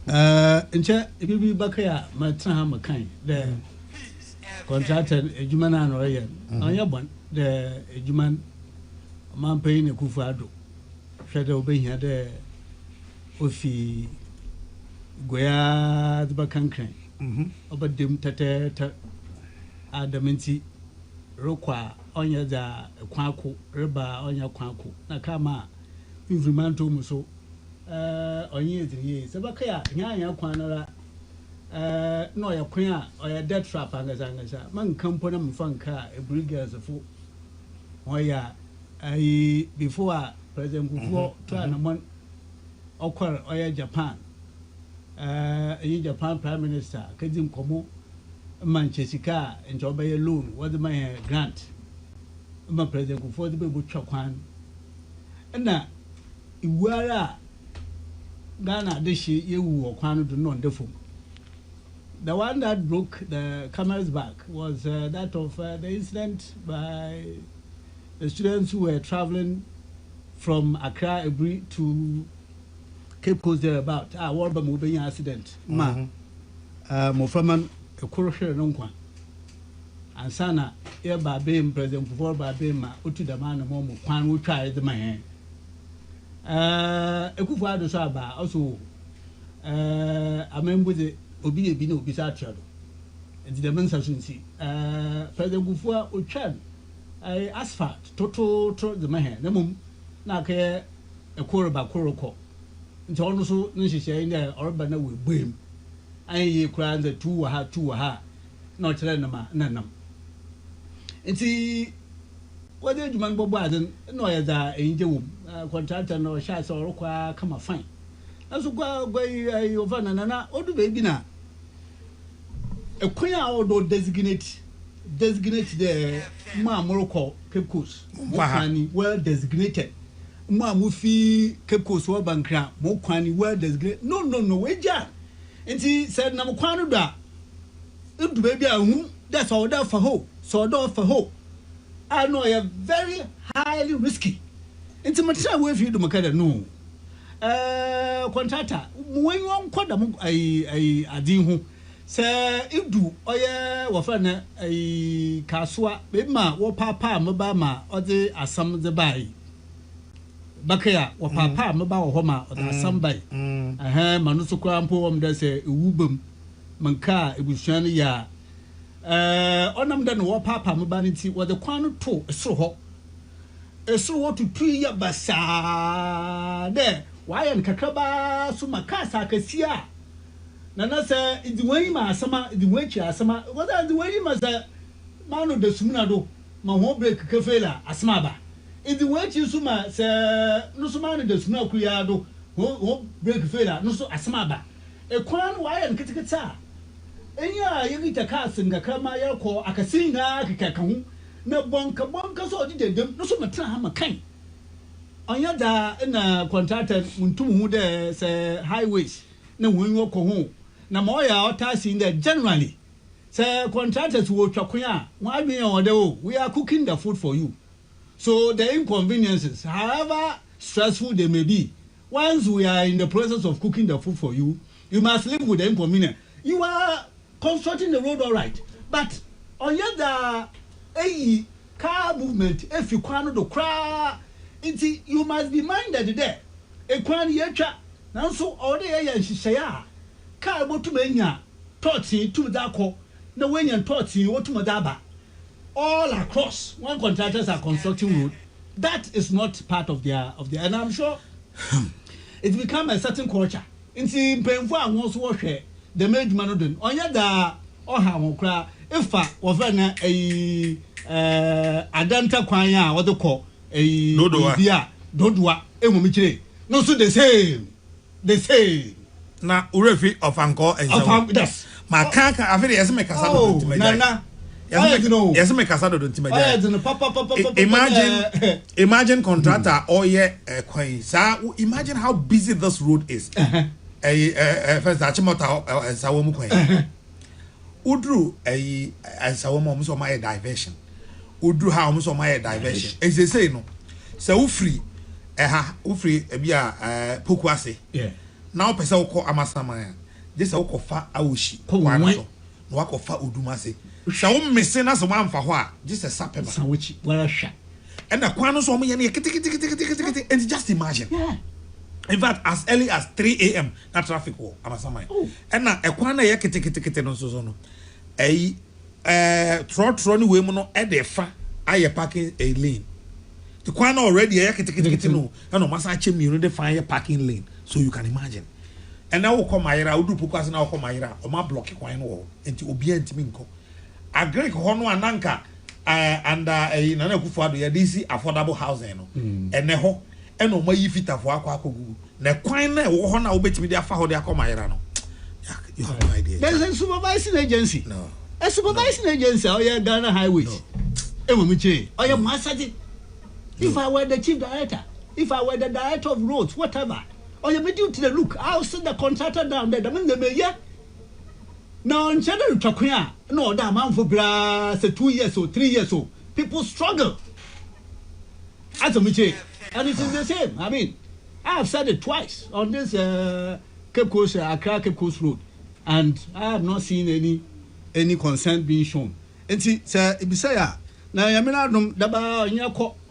Nche ibi bakaya matra makan the contractor ejumana no ye onya bon the ejuman man pay ne kufu ado hwede obehia de ofi goya de bakankan obadem tete adamanti rokwa onya za kwako reba onya kwako na kama influmanto muso onye eziriye sebakaya nyanya kwanara no ya kwan a oya dead trap angasa man kampo na mfanka ebrigers fo oya ai before president Kufuor to anamon okwar oya Japan Japan prime minister kadim komo Manchester njoba ye loan what my grant ma president Kufuor de be butwa kwan na iwara Ghana dishi yewu okwano do no ndefo. The one that broke the camel's back was that of the incident by the students who were traveling from Accra Ebri to Cape Coast thereabout. What about moving accident? Moframan ekoroshe no nkwa. Ansana e ba be president Kufuor ba be ma otu da man mo kwan wo twa de man. Ekufu ado so aba also amembuze obi ebi na obi sa atwado enti de mensa so nti president Kufuor otwan asphalt toto de mahe na mum na ka ekoro koroko nti ono so nhihye inde orba na we bem ayi kura nze tu wa ha na ochire na ma nanam enti wade adwuma gbogbo aden na oya da enje wom contractor no sha so orokwa kama fine aso gwa over na odu be bi na ekwan a odo designate the ma moroko Cape Coast kwani well designated ma mufi Cape Coast wa bankra mo kwani well designated no weja enti said na mo kwano da odu be bi a hu that's all that for ho so do for ho I know you're very highly risky. Into material way for you to make it no. Contractor, when you want quite a deal who say if do oya wafana a kaswa, bema, or papa, mabama, or the asam the bay. Bakaya, or papa, maba, homa, or the asam bay. Manuso crampo, there's a wubum, manka, it was shiny ya. Onam dan wo papa mbaniti wo de kwano to esoro ho to 2 year basa de why en kakaba so makasa kasia na say idiwan ma asama idiwan chi asama what are the way ma say manu de sumuna do ma ho break kafela asama ba idiwan chi suma say no so manu de sumuna kuya do ho break kafela no so asama ba e kwano why en kitikita enya yigita kasinga kama yako akasinga kikakan na bonka so didem no so matra ha makan onya da na contractor muntum hu de say highways na wonwo ko ho na ma oya otasi in there generally say contractors wo twakon a won adwen ode o we are cooking the food for you so the inconveniences however stressful they may be once we are in the process of cooking the food for you you must live with the inconvenience you are constructing the road all right but on yada car movement if you kwano do kra nti you must be minded there e kwan yetwa nanso all the ya nhihye a car botum anya torti tum da ko na wenya torti wotum da ba all across one contractors are constructing road that is not part of their and I'm sure it's become a certain culture nti mpemfo a won so wo hwe the made manodon onya da oha won kra ifa wo fa na adanta kwan a wo de ko bia dodua emumi kire no so the same na urefi of anko and yes makaka afere yes me kasa do nana yes me kasa do ntimaja imagine contractor oye kwan sa imagine how busy this road is first achimota sawom kwan udru sawom omo so my diversion udru ha omo so my diversion say no so ufri bia pokuase now person who call Amasamaya. This I will fa Aushi. No wako fa Udumase. So missing as one for what? Just a sapper. Which were a shot. And the Quano saw me and just imagine. Yeah. In fact, as early as 3 a.m. that traffic war, Amasamaya. And now a Quana yakit no so. Trot women at the fa. I parking a lane. The Quana already a yakit no. And no massage you the fire parking lane. So you can imagine. And now come Myra, I will do Pukas now come Myra, or my block wine wall, and to obedient minko. A Greek Hono and Nanka, and a Nana Kufa, the NDC affordable housing, and Neho, and no more fit of Wakaku. The quine, Wahona obey me there for their Comairano. You have no idea. There's a supervising agency. No. A supervising agency, or your Ghana highways. Emiche, or your massage. If I were the chief director, if I were the director of roads, whatever. Or you do to the look, I'll send the contractor down there. I mean, the mayor. Now, in general, Takuya, no, that man for brass, 2 years or 3 years old. People struggle. As a mistake. And it is the same. I mean, I have said it twice on this Cape Coast, Accra Cape Coast Road. And I have not seen any consent being shown. And see, sir, if you say, now, I mean, I don't daba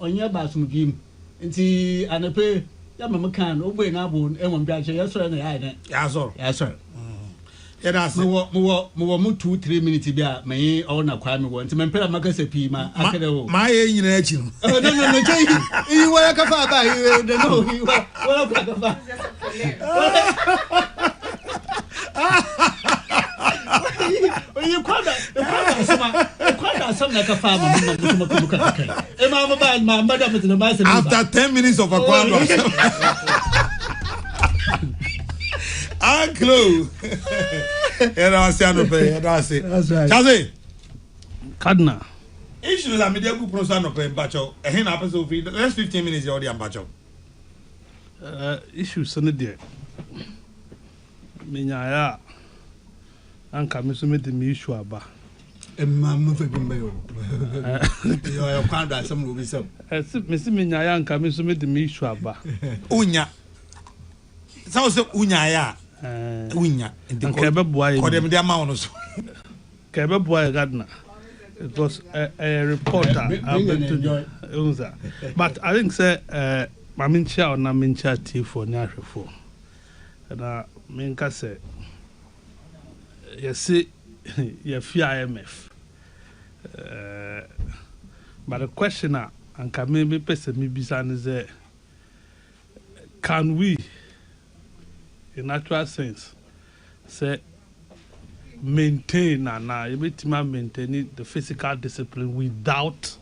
on your bathroom game. And see, and I pay. Ya mama kan ogbe na abun enwon bi ache yesoro na ya den ya so ya that's mo 2-3 minutes bi a me all na kwa me wo nti me pera maka se pi ma akede wo ma ye nyina achi no chei yi wa ka fa ba yi de no yi wa ka fa you kwada some like a farmer. After 10 minutes of a quadro. Uncle. That's right. Chazi. Kadna. Issues are media good process no pay bacho. A hen happens over the last 15 minutes you already am bacho. Issues on the Minya anka me so me de me issue aba emma fe bi mbayo yo kwanda asem no bi sam me si menya ya anka me so me de me issue aba unya so unya ya unya nke be boa ye ko dem de ama wono so ke be boa ye Gardner. It was a reporter but I think say ma mincha or na mincha T4 ni ahwefo na minka say yes, you fear IMF. But the question and can maybe person me is can we, in actual sense, say maintain and maintain the physical discipline without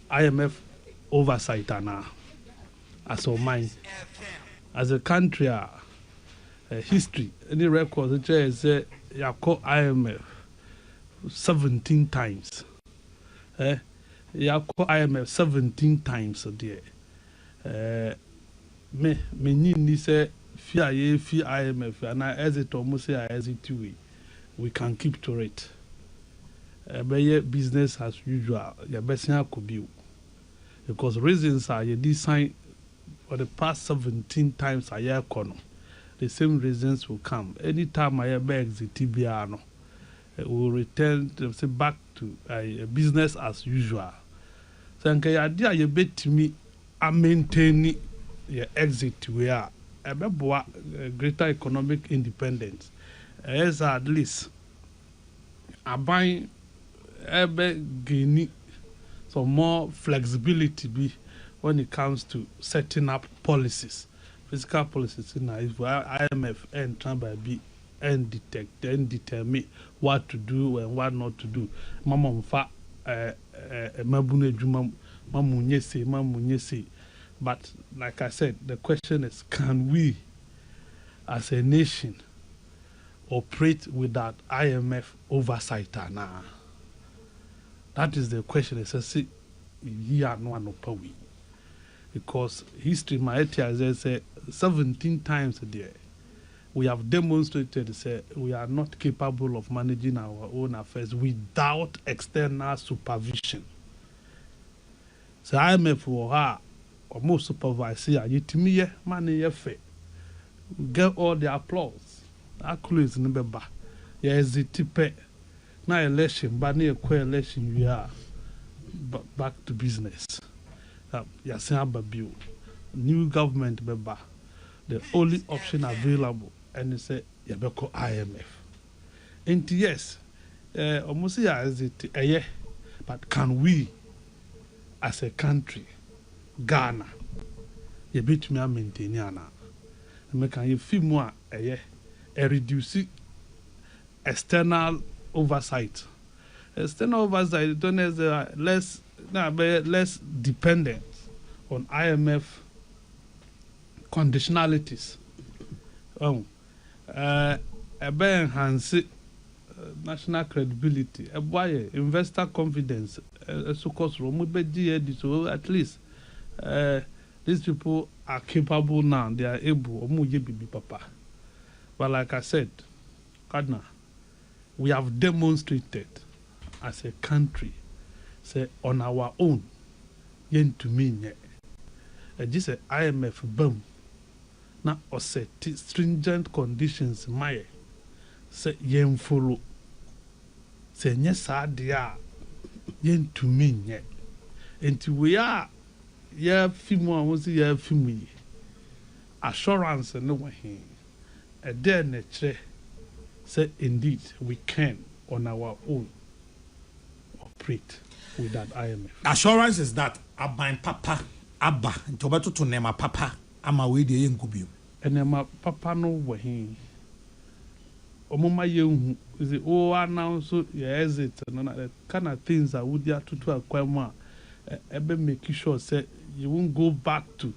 IMF oversight as a mind, as a country, history, any records which is you call IMF 17 times. You call IMF 17 times a day. Me ni say fear IMF and I as it almost say as it we can keep to it. Business as usual. Your best could be because reasons are you design for the past 17 times a year corner. The same reasons will come. Anytime I ever exit TBR, we will return back to business as usual. So, the idea you bet to me, I maintain your exit where greater economic independence. As at least, I buy gaining some more flexibility when it comes to setting up policies. Fiscal policies in IMF and try by be and detect and determine what to do and what not to do. Mama mfa mabune juma mamunye say. But like I said, the question is, can we as a nation operate without IMF oversight now? That is the question. It's a see yeah no one we. Because history might say 17 times a day we have demonstrated say we are not capable of managing our own affairs without external supervision. So IMF or her or most supervisor yitimi money fair get all the applause. Accolades in the beba. Yes, the tipe. Now election, but near election we are back to business. Yasin Babiu, new government beba. The only option available, and they say Yabeko IMF. And yes, almost as it but can we, as a country, Ghana, you beat me a maintainer. And can you feel more reduce external oversight. External oversight don't less dependent on IMF conditionalities. Enhance national credibility. Investor confidence. So at least these people are capable now. They are able. Papa. But like I said, Kadna, we have demonstrated as a country, say on our own, yen to mean just a IMF boom. Now, or say stringent conditions, my say yen follow. Say yes, dia yen to mean yet. And we are few more was few assurance and no one. A dear nature said, indeed, we can on our own operate with that IMF. Assurance is that Abba Papa, Abba, and Tobato to name a Papa, I'm away the young Gubu. And then my Papa no way. Omoma young is it oh now so yes it and that kind of things that would have to acquire more. Ebe make sure say you won't go back to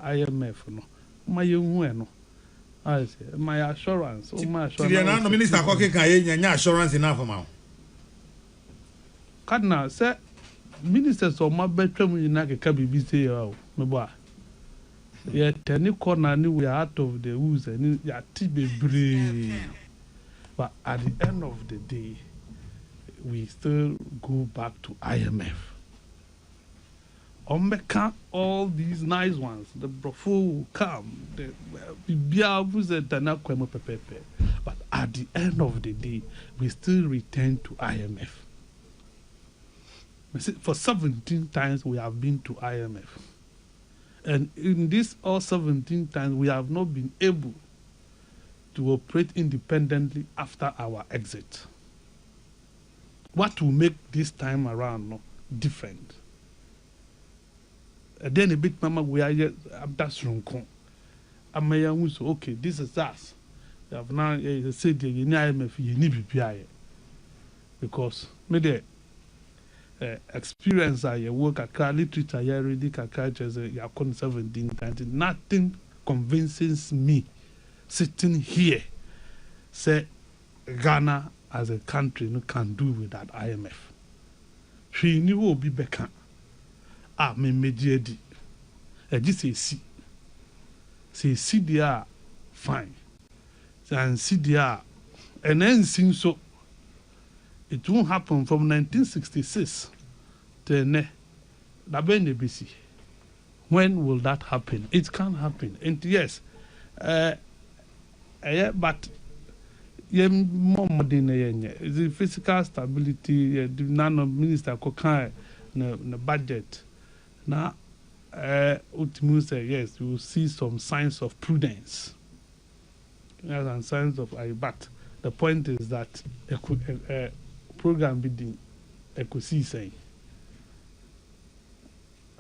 IMF no. My young no. I say my assurance. Oh my assurance. The minister talking can assurance enough amount. Kadna say ministers of my bedroom in Naka be say me boy. Yeah, tell corner ni we are out of the woods and ya tibe brave. But at the end of the day, we still go back to IMF. Omeka, all these nice ones, the Brofo will come, the but at the end of the day, we still return to IMF. For 17 times we have been to IMF. And in this all 17 times, we have not been able to operate independently after our exit. What will make this time around different? And then a bit, Mama, we are yet that's wrong. I'm so okay, this is us. You have now said you need IMF, you need BPI. Because maybe experience your work at literature, you already catches your 17 times. Nothing convinces me sitting here, say Ghana as a country can do with that IMF. She knew will be better. Me mediadi. Just say see they are fine. And see they are and then sing so it won't happen from 1966 to ne. BC. When will that happen? It can happen. And yes, but more modern the physical stability, the nano minister kokai the budget. Now ultimately say yes, you will see some signs of prudence. Yes, and signs of but the point is that a program bidding equity say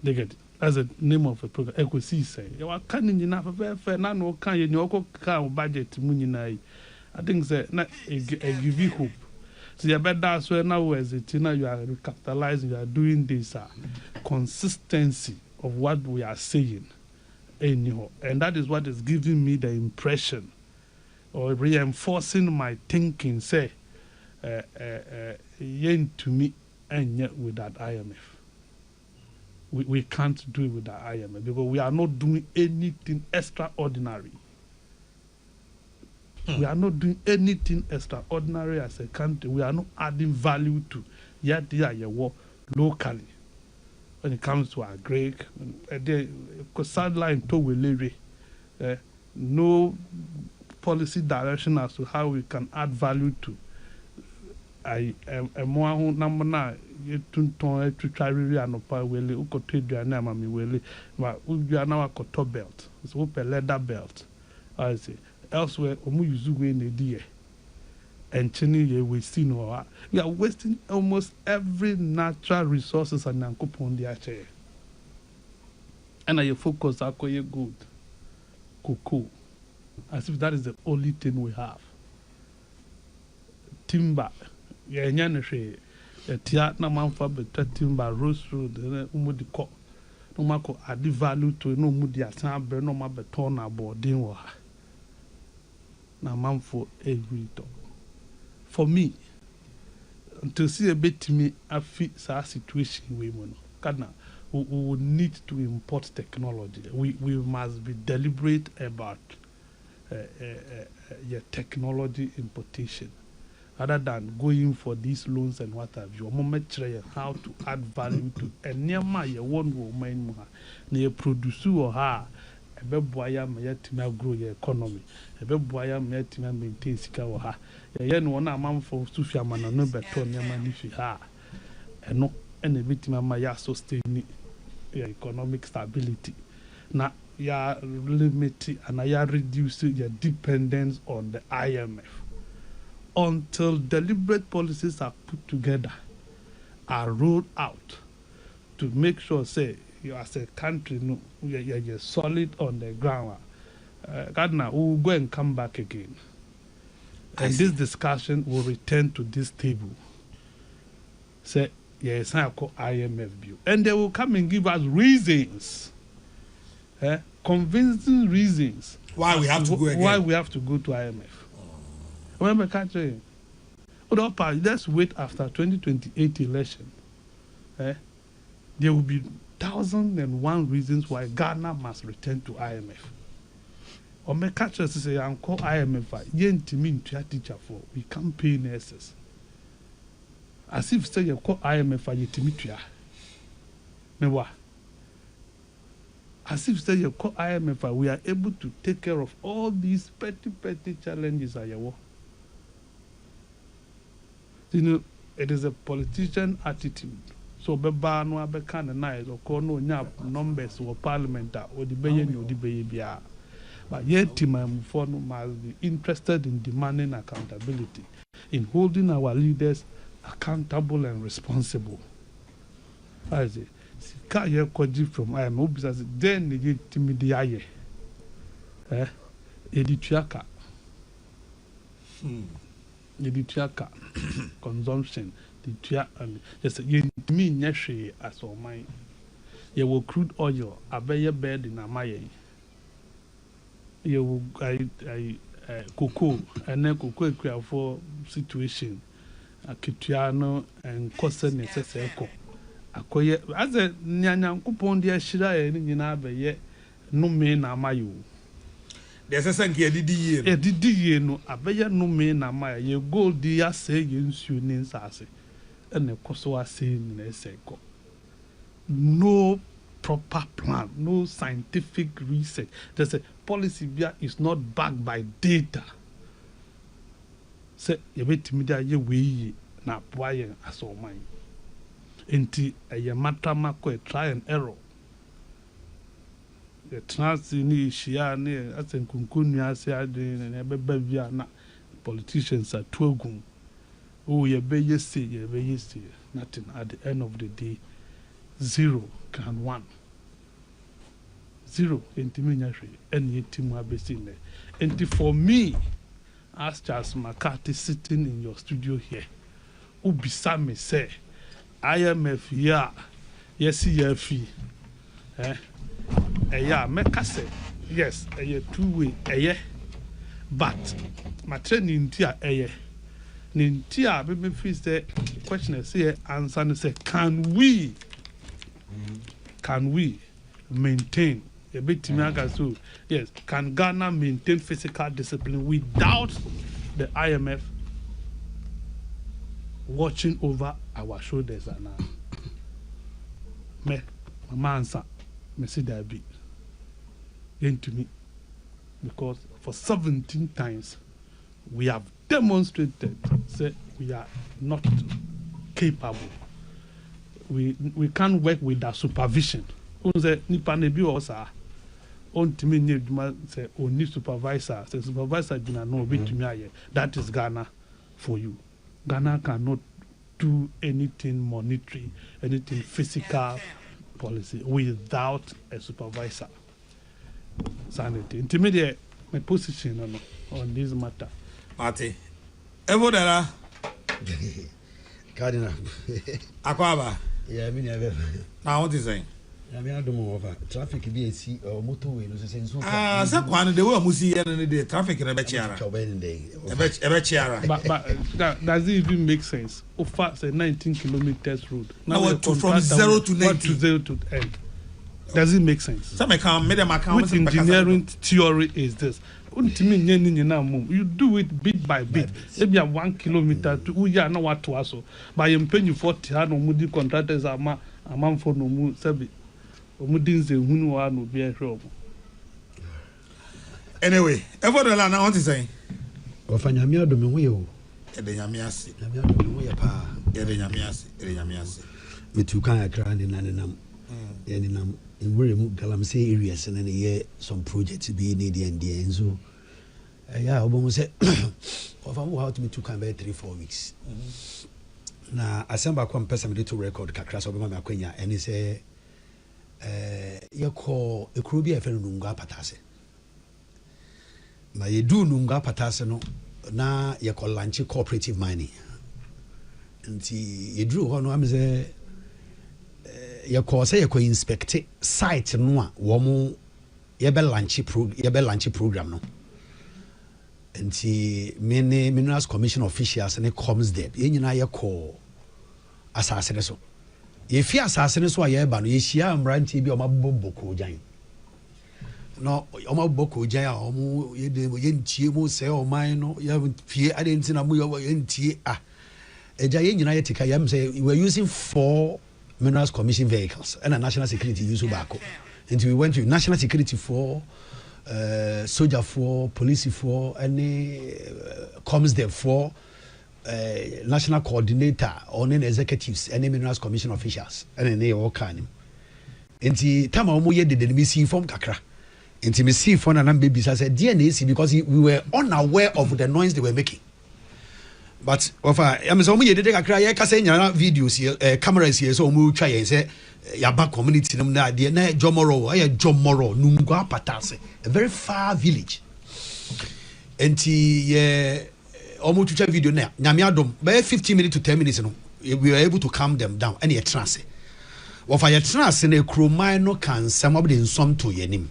they get it. That's the name of a program. Equity say you are canning enough fair no can you can budget munina. I think say na give you hope. So you better that's where now as it now you are recapitalizing, you are doing this consistency of what we are saying anyhow. And that is what is giving me the impression or reinforcing my thinking, say yen to me and yet with that IMF. We can't do it with the IMF because we are not doing anything extraordinary. We are not doing anything extraordinary as a country. We are not adding value to yet locally. When it comes to our Greek, sideline to Willeri, no policy direction as to how we can add value to a more number you to try really and wele ukoto aduane amami wele ma udua na wakoto belt so we leather belt I say elsewhere omu use we na die enchini ye we see no we are wasting almost every natural resources and yankopon dia che and you focus akoye good cocoa as if that is the only thing we have timber yeah nyane hwe etia na manfa better timber rose road na umudi ko no mako add value to no umudi asan abre no ma beton na boarding wo ha na manfo every to for me to see a bit me afi sa situation we mo no kana we would need to import technology. We must be deliberate about your technology importation rather than going for these loans and what have you. How to add value to any my one woman near produce or ha a beboya may grow your economy. A beboya may maintain sika or ha. Yen one a man for Sufia man no better man if you ha and no any victim my sustain economic stability. Now, you are limited and you are reducing your dependence on the IMF until deliberate policies are put together, are rolled out to make sure, say, you as a country, no, you're solid on the ground. Gardner, we will go and come back again. And this discussion will return to this table. Say, yes, I call IMF view. And they will come and give us reasons, convincing reasons why we have to go again. Why we have to go to IMF. Remember, country, let's wait after 2028 election. There will be 1,001 reasons why Ghana must return to IMF. Or my catcher say, I'm call IMF. Yen to me to teacher for we can't pay nurses. As if say you call IMF and you Timitria. Mewa. As if say you call IMF, we are able to take care of all these petty challenges at your work. You know, it is a politician attitude. So beba no abeka na nice or call no nya numbers or parliament or the bayen or the baby. But yet Timam must be interested in demanding accountability, in holding our leaders accountable and responsible. I say, Sika ye kwaji from I am obvious then the timidi aye. Edituaka. Edituaka consumption. The tua and yes, you mean yeshi as all mine. You will crude oil, a bear bed in a maye. You will cocoa and then cocoa for situation. A Kitiano and Costa necessary. Akoye as a Nyan coupon dear Shira and Yinabe no me na mayu. There's a sanky Didi. A Didi no abeya no me na maya. You go dear say you name sassy. And the Kosoa saying in a seco. No proper plan, no scientific research. There's a policy here is not backed by data. Say you wait media ye we na boy as all mine. Enti a matter try and error. The trans ni shia ni as in kunkunya say and a na politicians are twogum. Oh, ye be ye say, nothing at the end of the day. 0 can 1. 0 intimidation, and yet Timu Abesine. And for me, as Charles McCarthy sitting in your studio here, Ubisa me say, IMF, yeah, yes, yeah, fee. Yeah, make us say, yes, a 2-way, yeah, but my training tia, Nintia, baby, face the question is here, answer and say, can we maintain a bit so yes, can Ghana maintain physical discipline without the IMF watching over our shoulders and me, my answer, me see that be. Then to me, because for 17 times we have demonstrated that we are not capable. We can't work with that supervision. Say nipa ne bi o sa on timi nye duma say oni supervisor say supervisor gina no obetumi aye. That is Ghana for you. Ghana cannot do anything monetary, anything physical policy without a supervisor. Sanity. Intermediate my position on this matter. Party. Evo dara. Cardinal. Akwaba. Yeah, I mean, Now what is saying? I mean, I don't know over traffic be a sea or motorway. No sense. So one the way musi and the traffic in a bechiara. But does it even make sense? Offer say 19 kilometers road. Now from 0 to 90 to 0 to end. Does it make sense? Some account made them account. Which engineering theory is this? You do it bit by bit. Maybe 1 kilometer to we are not what to us. But you pay you 40 no mudi contractors are a man for no mu sabi. Omudinze hunu wa no be ehwe. Anyway, ever the land I want to say. Ofanyame adome ho ye o. E de nyame ase. Nyame adome ho ye pa. E de nyame ase, e de nyame ase. Metu kan akra ne nanenam. Ye ne nam in where mu galamsey areas and then some projects be near the end so yeah obomo say of am how to me to come by 3-4 weeks na asemba kwa mpesa me to record kakra so obema me akwanya and say ye call e kuro bi e fe nungu apatase na ye do nungu apatase no na ye call launch cooperative mining nti ye drew ho no am say ye call say ye inspect site no a wo mo ye be launch program no nti many minerals commission officials and comes there ye nyina ye call asase so ye fi asase so a ye ba no ye hia mranti bi o maboboko jan no o maboboko jan a o mo ye de ye ntie mo se o man no ye fie ade nti na mo ye ntie eja ye nyina ye tika ye say we were using 4 minerals commission vehicles and a national security use back. And we went to national security for soldier for police for any comes there for national coordinator or any executives any minerals commission officials and any all kind. And the time I did the NDC form kakra. And me see for an babies I said DNAC because we were unaware of the noise they were making. But I'm so many did I can say videos here, cameras here, so we try and say Yaba community na de na Jomoro, Jomoro, Nungwa Patase, a very far village. And almost to video now. Namiadom, by 15 minutes to 10 minutes, we were able to calm them down. And a trance. Or fire trance in a cromino can some of the some to yenim.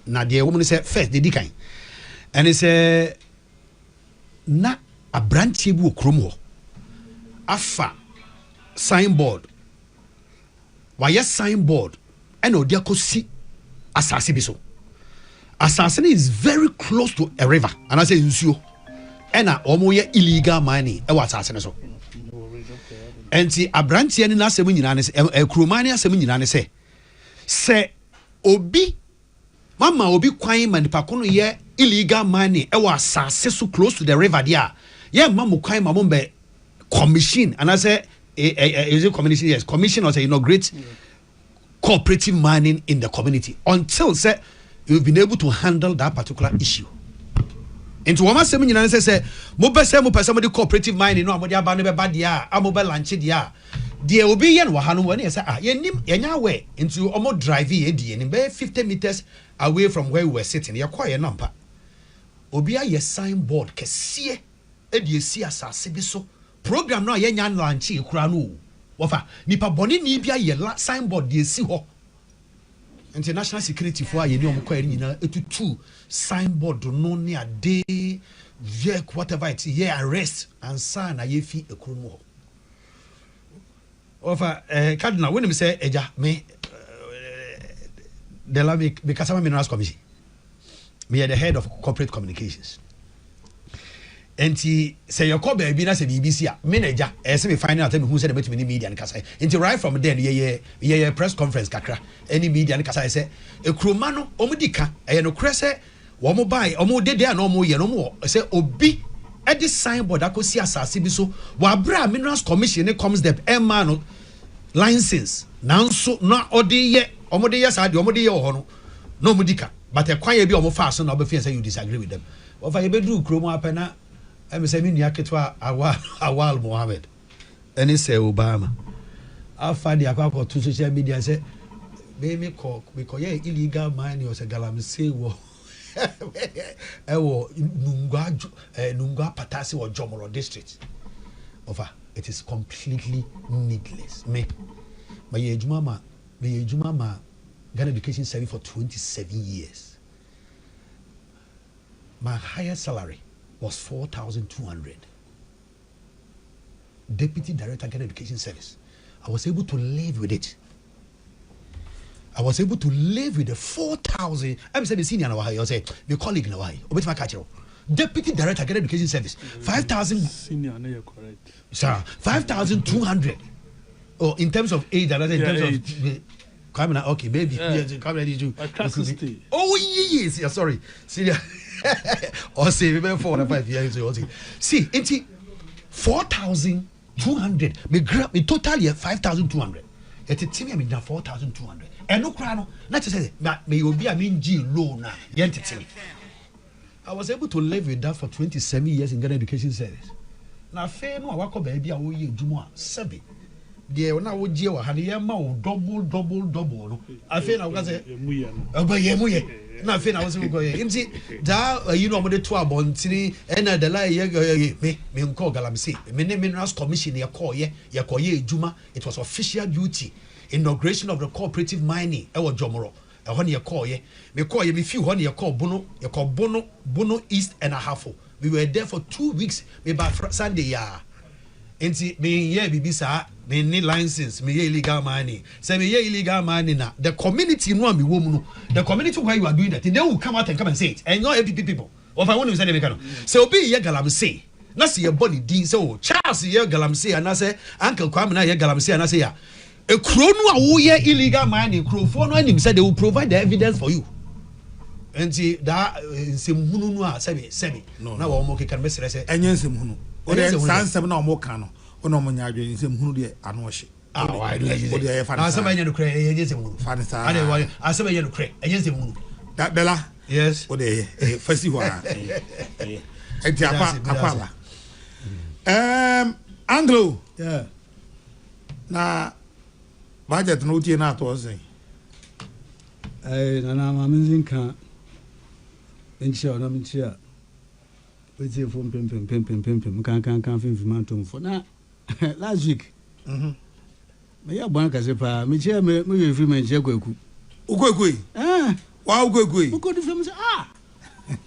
Now the woman said, first, the decay. And it's a na. A branch bu krumo afa signboard why signboard and odia ko si asase bi so asase is very close to a river and I say nsuo and omo ye illegal mining e wa asase so enti a branch ye ni na asem nyina ne se kromani asem nyina ne se obi mama obi kwan manipa kono ye illegal mining e wa asase so close to the river there. Yeah, mamu kwai mamumbe commission and I say is it commission? Yes, commission or say inaugurate cooperative mining in the community until say you've been able to handle that particular issue. Into one say nyina say mo person the cooperative mining no amodi aba no be ba dia amoba lanche dia there will be yen wahanu when say yenim yenya we into omo drive e die ni be 50 meters away from where we were sitting ye kwa ye number obi a signboard kese edi esi asase bi so program no ye nya launch e kura no wofa nipa boni ni bia ye signboard de esi ho international security for ye ni omko eri nyina etutu signboard no ne ade vek whatever it ye arrest and sign ye fi ekuru mo wofa cardinal when me say eja me the love because I'm minerals commission me the head of corporate communications. Enti say your call baby na say BBC a manager say me find out me who say the media and kasa enti right from then ye press conference kakra any media and kasa say ekroma no omudika no kure say wɔn buy wɔn dede a na wɔn yɛ no wɔn sɛ obi ɛde signboard akɔsi asase bi so wɔabere a minerals commission ne comes the ɛma no license nanso na ɔde yɛ wɔn de yɛ saa deɛ wɔn de yɛ wɔ hɔ no na wɔn di ka but ɛkwan yɛ bi a wɔn fa so na wɔbɛfi sɛ you disagree with them wɔfa yɛ bɛduru kurom apɛ na ɛmɛ sɛ mi nua ketewa awal mohammed ɛne sɛ obama afa de akɔ akɔto social media sɛ bɛyɛ mekɔyɛ illegal mining ɔsɛ galamsey wɔ ɛwɔ nungua patase wɔ jomoro district ɔfa it is completely needless me meyɛ adwuma ma Ghana Education Service for 27 years my highest salary was 4,200 Deputy Director Ghana Education Service. I was able to live with it. I was able to live with the 4,000. I'm saying the senior now. I say the colleague now. Obet my catcher. Deputy Director Ghana Education Service. 5,000. Senior, no, you're correct. Sir, 5,200. Oh, in terms of age, another in terms of. Come now, okay, baby. Come ready to. Oh yes, yeah. Sorry, senior. Or say remember 4 or 5 years old. See, 4,200. Me total year 5,200. It's a team I mean 4,200. And no crown. Not to say that may you be a mean G loan. I was able to live with that for 27 years in Ghana Education Service. Now, fair no, I walk baby. I will you Juma 7. Deɛ na wo gye wa ha ne yɛ ma wo double no afei na wo ka sɛ yɛ na afei na wo sɛ wo kɔ yɛ nti da you know mo de to abɔntene ɛna de la yɛ me nkɔ galamsey me ne minerals commission yɛ kɔ adwuma. It was official duty inauguration of the cooperative mining ɛwɔ jomoro ɛhɔ ne yɛ me few hɔ ne yɛ bono east and a half. We were there for 2 weeks me by Sunday ya enti me yɛ bibi saa me need license me illegal mining say me illegal mining na the community no am wo mu no the community where you are doing that they will come out and come and say it and not APP people of I want to say they can so obi ye galamsey na say your body din say oh Charles ye galamsey and say uncle Kwame na ye galamsey and say ya e kro no a wo ye illegal mining kro for no anim say they will provide the evidence for you enti da nsem hunu no a sebe na wo mo kekan mesere say enye nsem hunu o de sansem na o mo kan no ono mo nya adwen nsem hunu de ano hye why do you say asema nya no kre enye nsem hunu fa sa ade why asema nya no kre enye nsem hunu da bela yes o de fasi ho a enti apa Anglo yeah na budget no tie na to say na ma menzinka enchia na menchia wetie fo pem kan fim for na last week me ya bon ka se pa me chia me ye film enchia kwaku ukwaku wa ukwaku uko di film say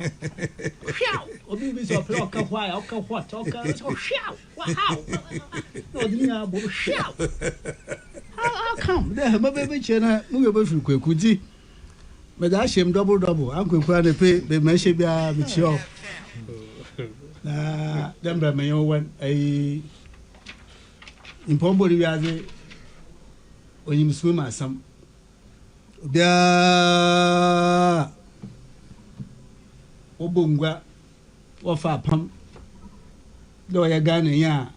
Wow! Obi bi so play oka hwa oka what oka so shout. Wow! No di na bo shout. How come? There me be chena mu ye be firi kwaku di. Me da shem double ankwaku ade pe be me hye bia me chio. Na dem bra me yo wen ai impombo ri wiaze onyim swim asam. Bia obongwa wofa pam do ya Ghana ya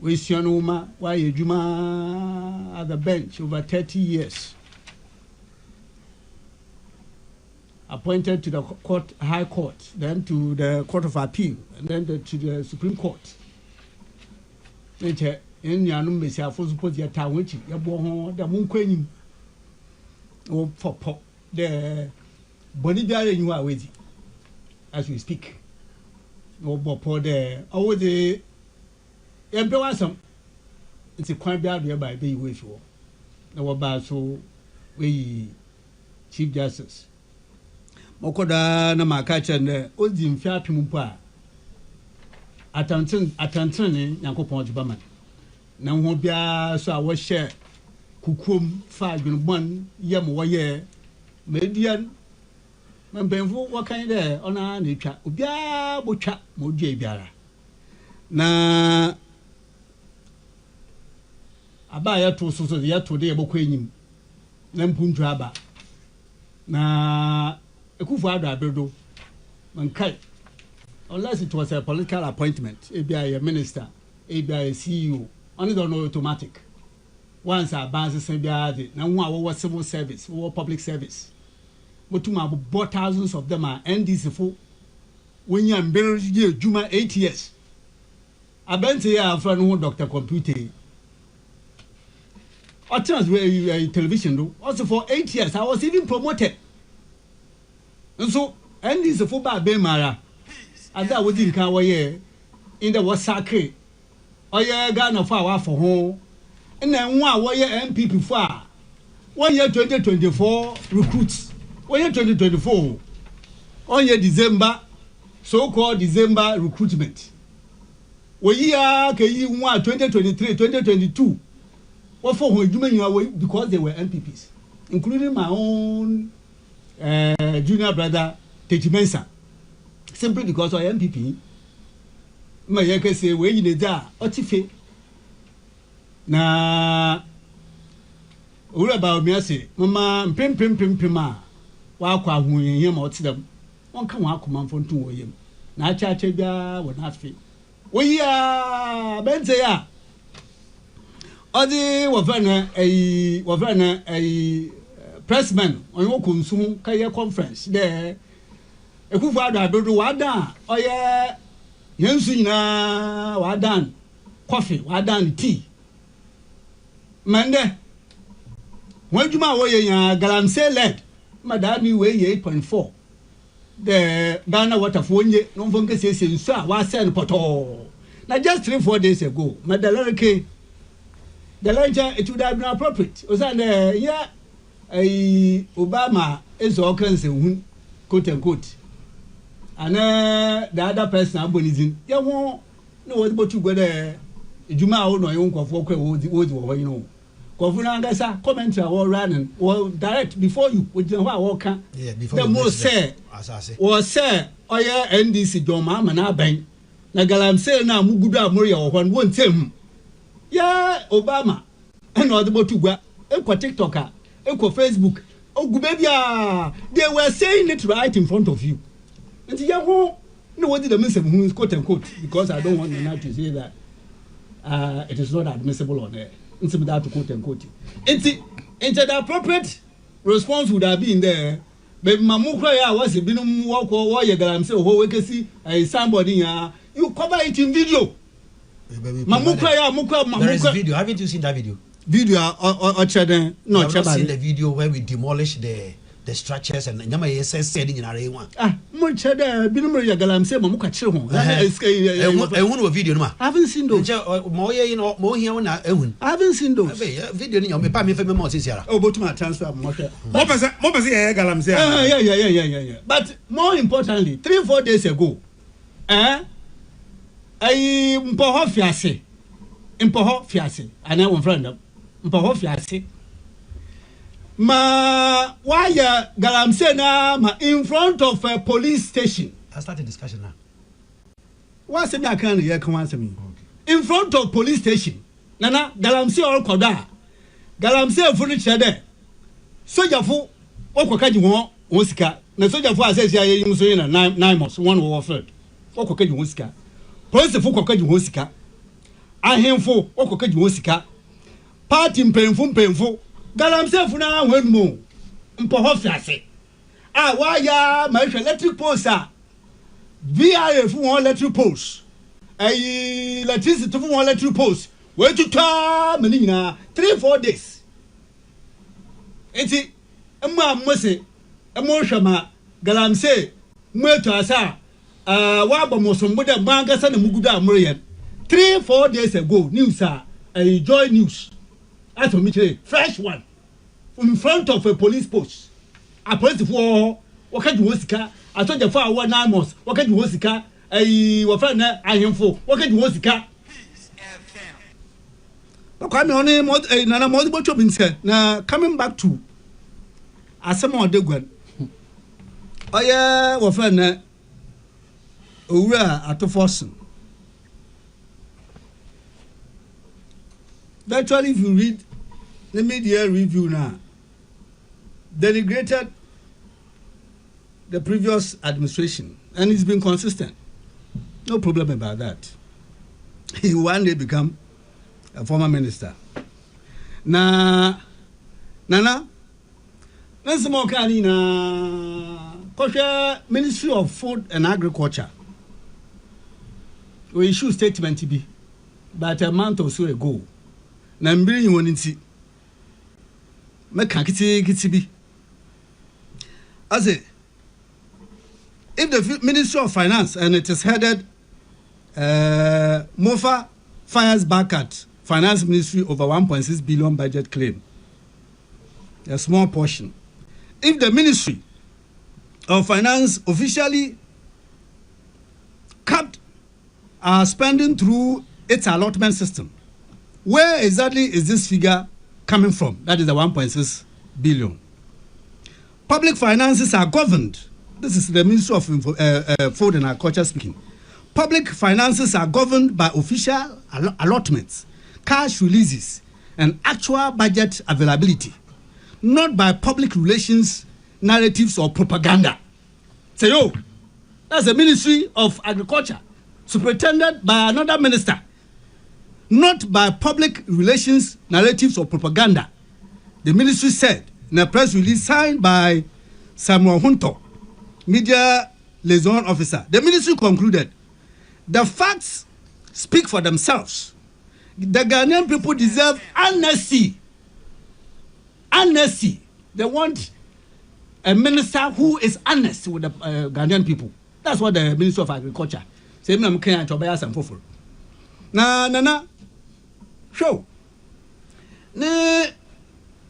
we siano ma wa ye djuma at the bench over 30 years appointed to the court, high court, then to the court of appeal, and then to the Supreme Court. Nature in Yanum Messia for suppose your town which you born the moon queen or for the Bonibia you are waiting as we speak. No for the over the emperor some it's a quite bad by the way for no about so we Chief Justice. Mokoda na makacha ne odi mfia pempo a atanten ne Yakopon Jibama na ho bia so a wo hye kukom fa adwenbon yem wo ye median membenfo wo kan de ona na twa obia botwa mo dua biara na aba ya to so ya to de ye bokọ enyim na mpuntu aba na Ekufuado Abedo mankai unless it was a political appointment a minister a CEO only don't know automatic once our bands say na one civil service or public service mutuma bought thousands of them are NDC for when you embarrass you juma 8 years abente ya friend who Dr. Computer or television do also for 8 years I was even promoted and so NDC for ba be mara ada wodi nkan woye in the wasake oye Ghana for our for ho na nwa woye MPP for a 1 year 2024 recruits 1 year 2024 on year December so called December recruitment we year ke yi nwa 2023 2022 what for ho adwuma nyina because they were MPPs including my own junior brother Techimensa simply because of MPP ma yeke say we yin da otife na owura ba omi ase mama mpempempempem a wa akwa ahoyenye ma otidam won ka wa akoma mfontu wo yem na acha bia wo na afi we ya benze ya odi wo fa na pressman on wo konsu ka ye conference there Ekufuado Abedo wadan oye yensu nyina wadan coffee wadan tea mande wajuma wo ye yan galamsey led madami we 8.4 the Ghana water for onye no fonke sese nsu a wa send poto na just 3-4 days ago madalareke the lecture it would have been appropriate osande yeah Obama is all kinds of quote unquote and the other person abonizin ya won no what about you go there ejuma o no yon kwafo kwa wo you know kwafo na ngasa commentary or running or direct before you we dey wa ka the most say or say oya NDC joma ma na ban na galamsey na mugudu amuri ya wo won tem ya Obama and what about you go e TikTok eko Facebook ogubebia they were saying it right in front of you and yaho no what did the miss who quote unquote because I don't want now to say that it is not admissible on air into that quote unquote into the appropriate response would have been there but mamukra ya was binum walk or ya galamsey ho we see somebody you cover it in video mamukra ya mamukra video. Haven't you seen that video? Video or children no I've seen the video where we demolish the structures and nyama yes said in our one mo cheda binum ya galamsey mamuka chire ho ehun video no ma I haven't seen those mo ye no mo hia na ehun I haven't seen those video ni me pa me fe me mo sisiara botuma transfer mo pese ya galamsey yeah but more importantly 3-4 days ago mpoho fiase ana one friend mpoho fiase ma why galamsey na ma in front of a police station. I started discussion now. What's me can you can answer me? In front of police station nana galamsey all koda galamsey furniture there soja fu okokaji won sika na soja fu asesi ayi muso yin na 9 months one war field okokaji won sika police fu okokaji won sika ahemfo okokaji won sika party mpemfo galamsey fu na wenmu mpoho fiase wa ya ma electric poles VIA fu won electric poles electricity fu won electric poles we tuta mani nyina 3-4 days enti emma mose emo hwama galamsey mweto asa wa bomosombo de bangasa na mugudu amroyen 3-4 days ago news joy news at me fresh one in front of a police post a police for wakaji wosika atoja for our 9 months wakaji wosika wa friend na ahemfo wakaji wosika kwa me oni na mo bo chop nse na coming back to asema odegwan oye wa friend na owura ato Forson. Actually, if you read the media review now, denigrated the previous administration, and he's been consistent. No problem about that. He one day become a former minister. Nana, let's more Ministry of Food and Agriculture. We issue statement to be about a month or so ago. Now I'm bringing one in see. Be. As if the Ministry of Finance and it is headed Mofa fires back at Finance Ministry over 1.6 billion budget claim. A small portion. If the Ministry of Finance officially capped our spending through its allotment system, where exactly is this figure coming from? That is the 1.6 billion. Public finances are governed. This is the Ministry of Food and Agriculture speaking. Public finances are governed by official allotments, cash releases, and actual budget availability, not by public relations, narratives, or propaganda. Say, yo, that's the Ministry of Agriculture, superintended by another minister, not by public relations, narratives, or propaganda. The ministry said in a press release signed by Samuel Hunto, media liaison officer. The ministry concluded, the facts speak for themselves. The Ghanaian people deserve honesty. Honesty. They want a minister who is honest with the Ghanaian people. That's what the Minister of Agriculture said. Na show.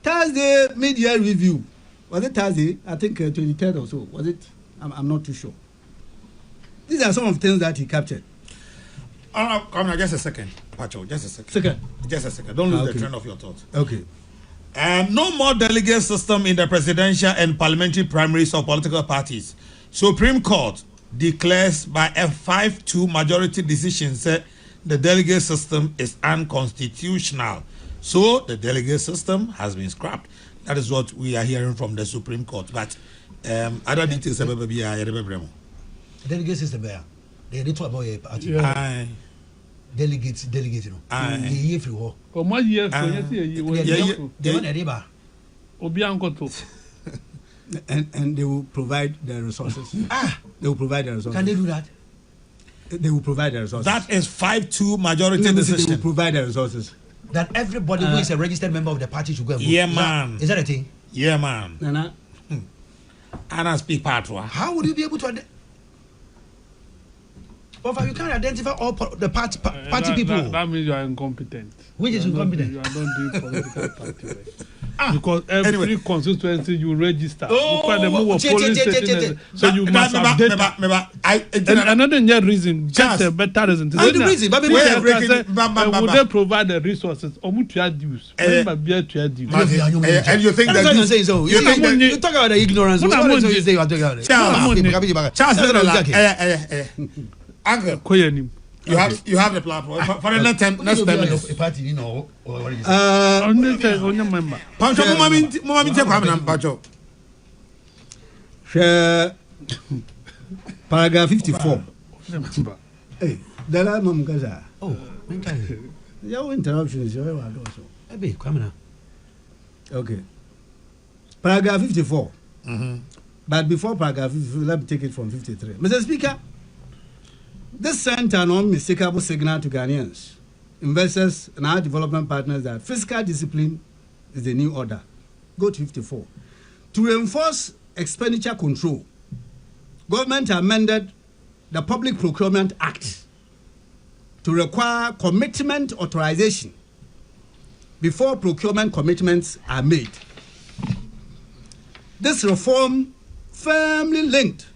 Thursday media review. Was it Thursday? I think 23rd or so. Was it? I'm not too sure. These are some of the things that he captured. Come on, just a second, Pacho. Just a second. Just a second. Don't lose the trend of your thoughts. Okay. No more delegate system in the presidential and parliamentary primaries of political parties. Supreme Court declares by a 5-2 majority decision said the delegate system is unconstitutional. So the delegate system has been scrapped. That is what we are hearing from the Supreme Court. But other details about delegate system there. They talk about a party. Delegates, you know. The year for my year for and they will provide the resources. They will provide the resources. Can they do that? They will provide the resources. That is 5-2 majority decision. They will provide the resources. That everybody who is a registered member of the party should go and vote. Yeah, man. Is that a thing? Yeah, man. Nana. And I speak patois. How would you be able to you can't identify all the party people. That means you are incompetent. Which is incompetent? You are not doing political party work. Because every constituency you register, so you must update. Another reason, just a better reason. Would they provide the resources? Or would you dues? And you think that you talk about the ignorance? What is it you are talking about? Uncle, you have the platform for the next 10 minutes. A party, you know, or what is it? Pancho, Paragraph 54. Hey, Dala Mamgaza. Oh, your interruption is your okay. Paragraph 54. But before paragraph 54, let me take it from 53. Mr. Speaker, this sent an unmistakable signal to Ghanaians, investors, and our development partners that fiscal discipline is the new order. Go to 54. To reinforce expenditure control, government amended the Public Procurement Act to require commitment authorization before procurement commitments are made. This reform firmly linked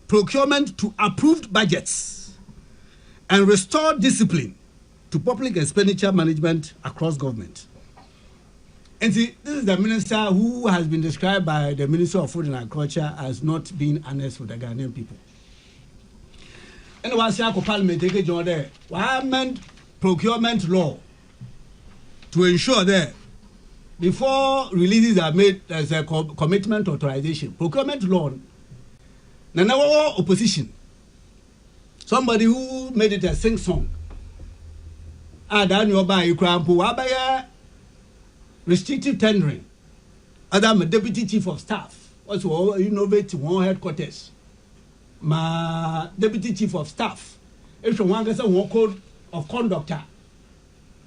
procurement to approved budgets and restore discipline to public expenditure management across government. And see, this is the minister who has been described by the Minister of Food and Agriculture as not being honest with the Ghanaian people. And once you Parliament take it on there, why amend procurement law to ensure that before releases are made, there's a commitment authorization. Procurement law Nana opposition. Somebody who made it a sing song. Adan by Ukrampo Abaya restrictive tendering. Adam deputy chief of staff. Also innovate one headquarters. My deputy chief of staff. If one gets a one code of conduct,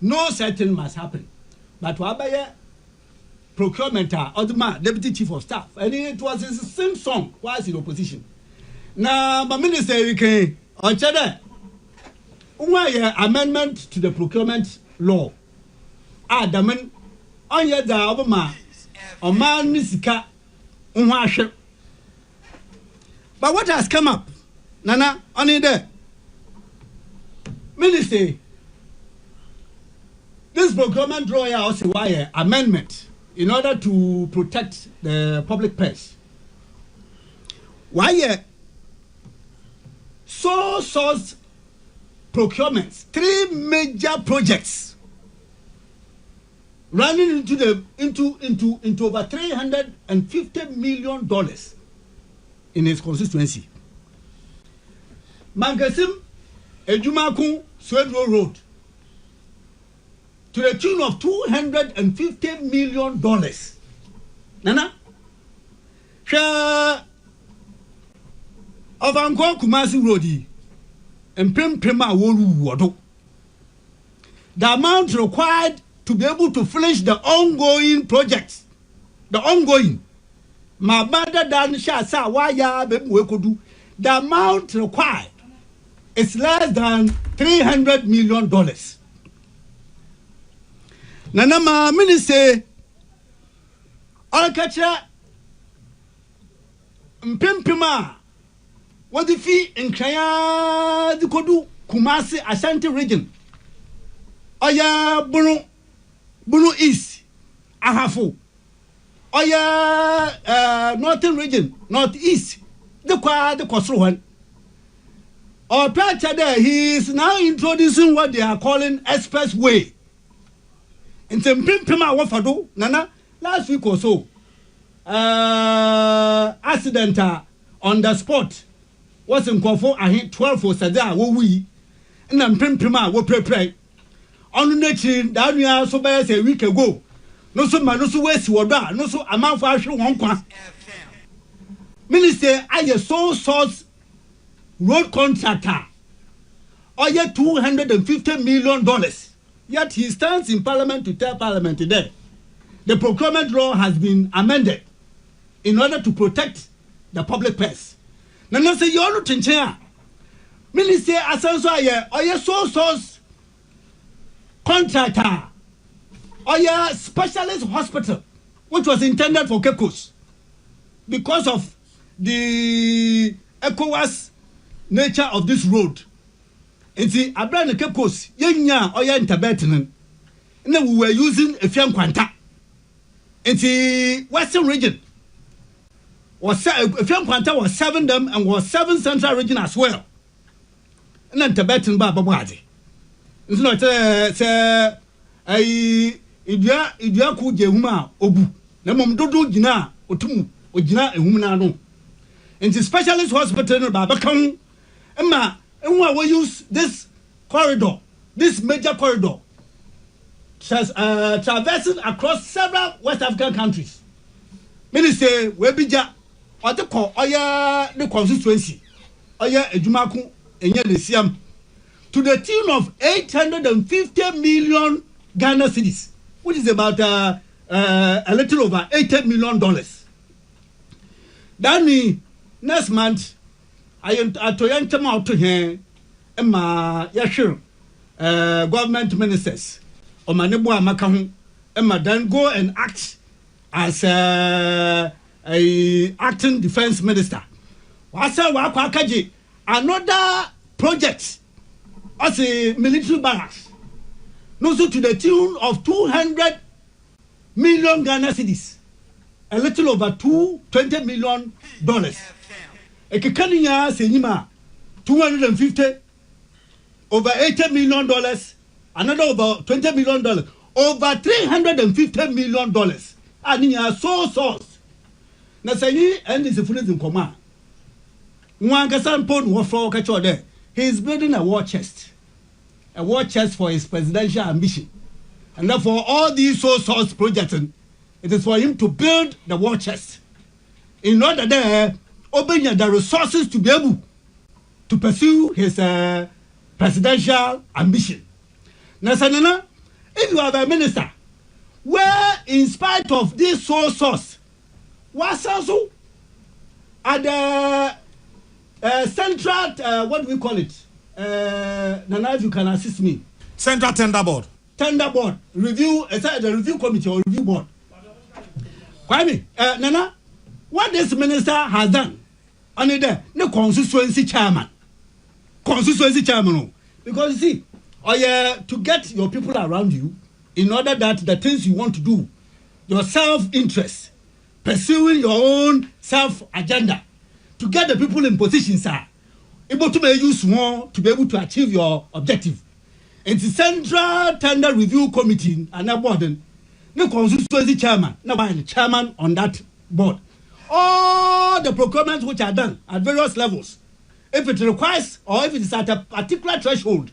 no certain must happen. But Wabaya procurement or the man deputy chief of staff, and it was the same song whilst in opposition. Now, my minister can on cheddar. Amendment to the procurement law. Daman on your Obama or man Missika unwashed. But what has come up? Nana, only there. Minister, this procurement law also wire amendment in order to protect the public purse. Why so source procurements, 3 major projects running into over $350 million in his constituency. Mangasim Ejumakun Swedro Road to the tune of $250 million. Nana, share of Anko Kumasi Road and Prima Wolu Wado. The amount required to be able to finish the ongoing projects, the ongoing, my mother dan Shasa Waya Bebuekodu, the amount required is less than $300 million. Nanama minister, all catcher Mpimpima, what the fee in Kaya the Kodu, Kumasi, Ashanti region. Oya Bunu East, Ahafu. Oya Northern region, Northeast, the Kosru one. Or Placha there, he is now introducing what they are calling expressway. In some Pimpima Wafado, Nana, last week or so, accident on the spot was in Kofo, I hit 12 for Sada, we, and then Pimpima will pray. On the chin, down here, so by a week ago. No, so man, no, so west, no, so amount for actual one class. Minister, I just so source road contractor. Or yet $250 million. Yet he stands in parliament to tell parliament today the procurement law has been amended in order to protect the public purse. Now, say you're not in chair. Minister, Asanso, or your source contractor, or your specialist hospital, which was intended for Cape Coast, because of the ECOWAS nature of this road. And see, I brought the Cape Coast, Yenya, or your interbettinen. And then we were using a fiam quanta. And see, Western region was a fiam quanta was 7 them and was 7 central region as well. And then Tibetan Baba Wadi. It's not Idia ku Jehuma Obu. Namum Dodo Gina, Otumu, Ojina, and Humano. And the specialist hospital, Babacon, Emma, and we use this corridor, this major corridor, traversing across several West African countries. Minister, Webija, or the call, Oya, the constituency, Oya, Ejumaku, and Yelisiam, to the tune of 850 million Ghana cedis, which is about a little over $80 million. Then next month, I told them out to here, Emma Yashir, government ministers, or Manibua Makahun, Emma then go and act as a acting defense minister. Wasa Wakwakaji, another project as a military barracks, no so to the tune of 200 million Ghana cedis, a little over $20 million. A Kikania Senima, 250, over $80 million, another over $20 million, over $350 million. And in your source. Now, say, and is a full in command. Mwangasan Pon Wafro Kacho there. He is building a war chest for his presidential ambition. And therefore, all these source projects, it is for him to build the war chest in order to open the resources to be able to pursue his presidential ambition. Now, Sanana, if you have a minister where, in spite of this source, was also at the central, what do we call it? Nana, if you can assist me. Central Tender Board. Tender Board review, the review committee or review board. Kwame, Nana, what this minister has done, only there, no constituency chairman, because you see, to get your people around you, in order that the things you want to do, your self-interest, pursuing your own self-agenda, to get the people in positions are able to be used more to be able to achieve your objective. It's the Central Tender Review Committee and that board, no constituency chairman, no the chairman on that board. All the procurements which are done at various levels, if it requires or if it is at a particular threshold,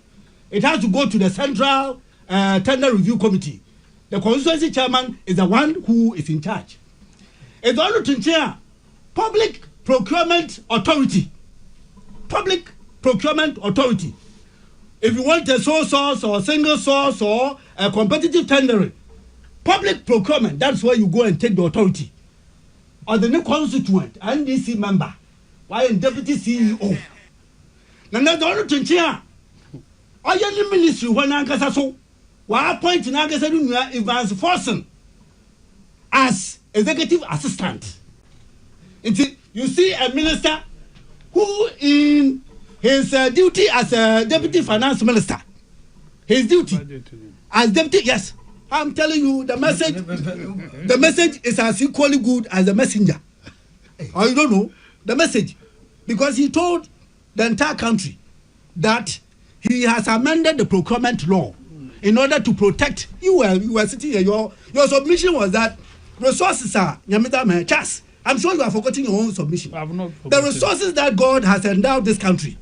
it has to go to the Central Tender Review Committee. The constituency chairman is the one who is in charge. It's only to chair Public Procurement Authority. Public Procurement Authority. If you want a sole source or single source or a competitive tendering, public procurement, that's where you go and take the authority. Or the new constituent, NDC member, while deputy CEO. Now, that's the only thing here. Or your ministry, when Ankasa so, why appoint in Ankasa Evans Forson as executive assistant. You see a minister who in his duty as a deputy finance minister, his duty as deputy, yes, I'm telling you the message is as equally good as the messenger. Or you don't know the message, because he told the entire country that he has amended the procurement law in order to protect you. Were sitting here. Your submission was that resources are Chas. I'm sure you are forgetting your own submission. I have not forgotten. The resources that God has endowed this country,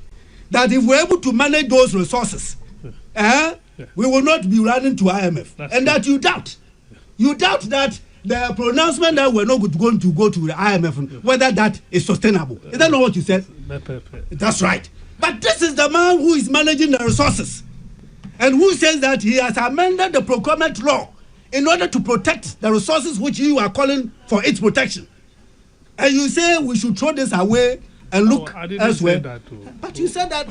that if we're able to manage those resources, we will not be running to IMF. That's and true. That you doubt. You doubt that the pronouncement that we're not going to go to the IMF, whether that is sustainable. Is that not what you said? That's right. But this is the man who is managing the resources and who says that he has amended the procurement law in order to protect the resources which you are calling for its protection. And you say we should throw this away and look elsewhere. But you said that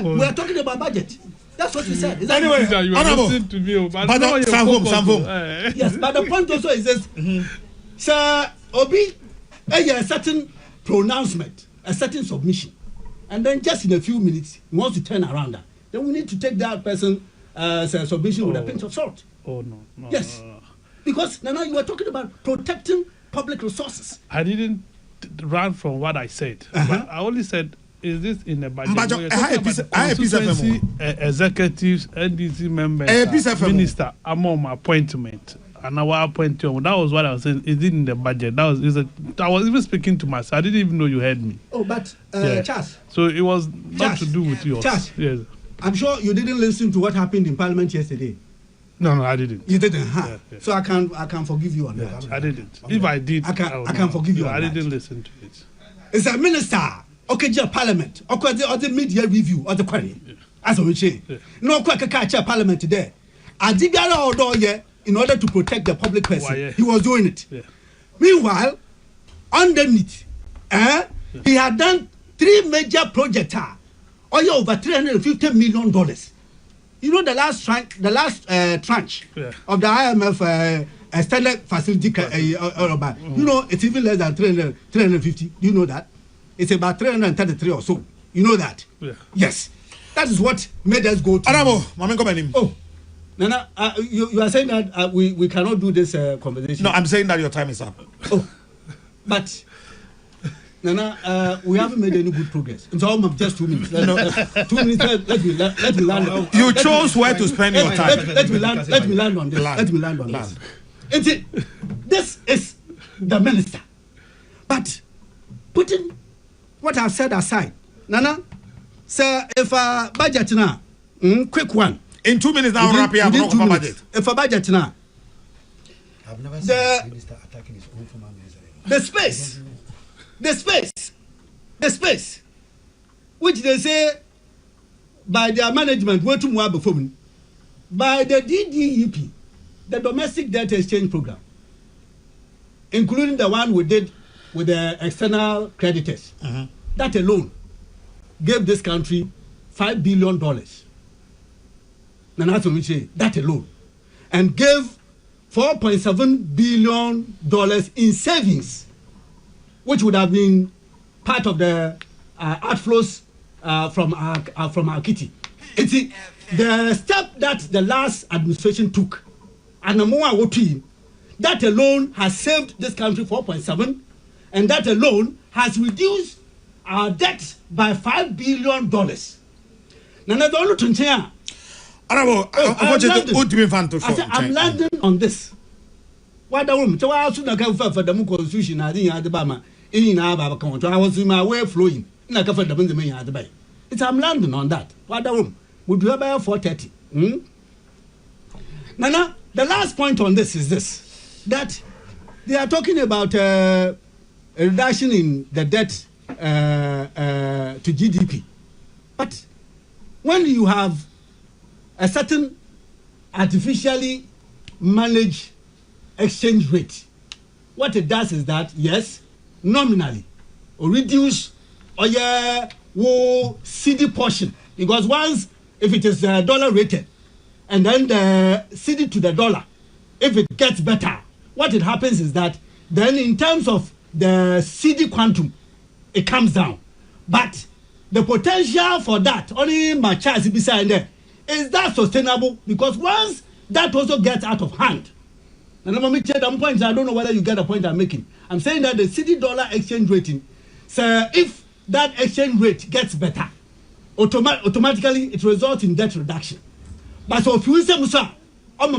we are talking about budget. That's what you said. Is that anyway, listen to me, but yes, but the point also is this: Sir Obi, a certain pronouncement, a certain submission, and then just in a few minutes he wants to turn around that. Then we need to take that person's submission with a pinch of salt. Oh no. Yes, because now you were talking about protecting public resources. I didn't run from what I said. But I only said, is this in the budget? Constituency executives, NDC members, minister among appointment, and our appointment. That was what I was saying. Is it in the budget? I was even speaking to myself. I didn't even know you heard me. Oh, but Charles. So it was not to do with yours. Charles. Yes. I'm sure you didn't listen to what happened in Parliament yesterday. No, I didn't. You didn't, huh? Yeah. So I can forgive you on that. I didn't. Okay. If I did, I can forgive you on that. I didn't listen to it. It's a minister. Okay, Parliament. Okay, the media review or the query. As we say. No, Parliament today. I did that all in order to protect the public person. He was doing it. Yeah. Meanwhile, underneath, he had done 3 major projects. Over $350 million. You know the last tranche of the IMF extended facility, you know it's even less than 350. Do you know that? It's about 333 or so. You know that? Yeah. Yes. That is what made us go to... Oh, Nana, you are saying that we cannot do this conversation? No, I'm saying that your time is up. Oh, but... Nana, we haven't made any good progress. It's almost just 2 minutes. 2 minutes. Let me land. You chose where to spend your time. Let me land on this. This is the minister, but putting what I've said aside, Nana, sir, if a budget now, quick one. In 2 minutes, I'll wrap you up. No budget. If a budget now, I've never seen the minister attacking his own former minister. the space, which they say by their management, where to more before me, by the DDEP, the Domestic Debt Exchange Program, including the one we did with the external creditors, that alone gave this country $5 billion. And that's what we say, that alone, and gave $4.7 billion in savings, which would have been part of the outflows from our kitty. It's the step that the last administration took, and the more that alone has saved this country 4.7, and that alone has reduced our debt by $5 billion. Now, the only thing I'm landing on this. What the woman? So I also not come for the constitution. I didn't have the Bama. I was in my way flowing. Not for the money at the bay. It's I'm landing on that. What the woman? Would you buy 430? Nana, the last point on this is this: that they are talking about a reduction in the debt to GDP, but when you have a certain artificially managed exchange rate, what it does is that, yes, nominally, or reduce or CD portion, because once, if it is dollar rated, and then the CD to the dollar, if it gets better, what it happens is that then in terms of the CD quantum, it comes down. But the potential for that, only my chance beside there, is that sustainable? Because once that also gets out of hand, and let me tell them points, I don't know whether you get the point I'm making. I'm saying that the CD dollar exchange rating, so if that exchange rate gets better, automatically it results in debt reduction. But so if you say Musa, but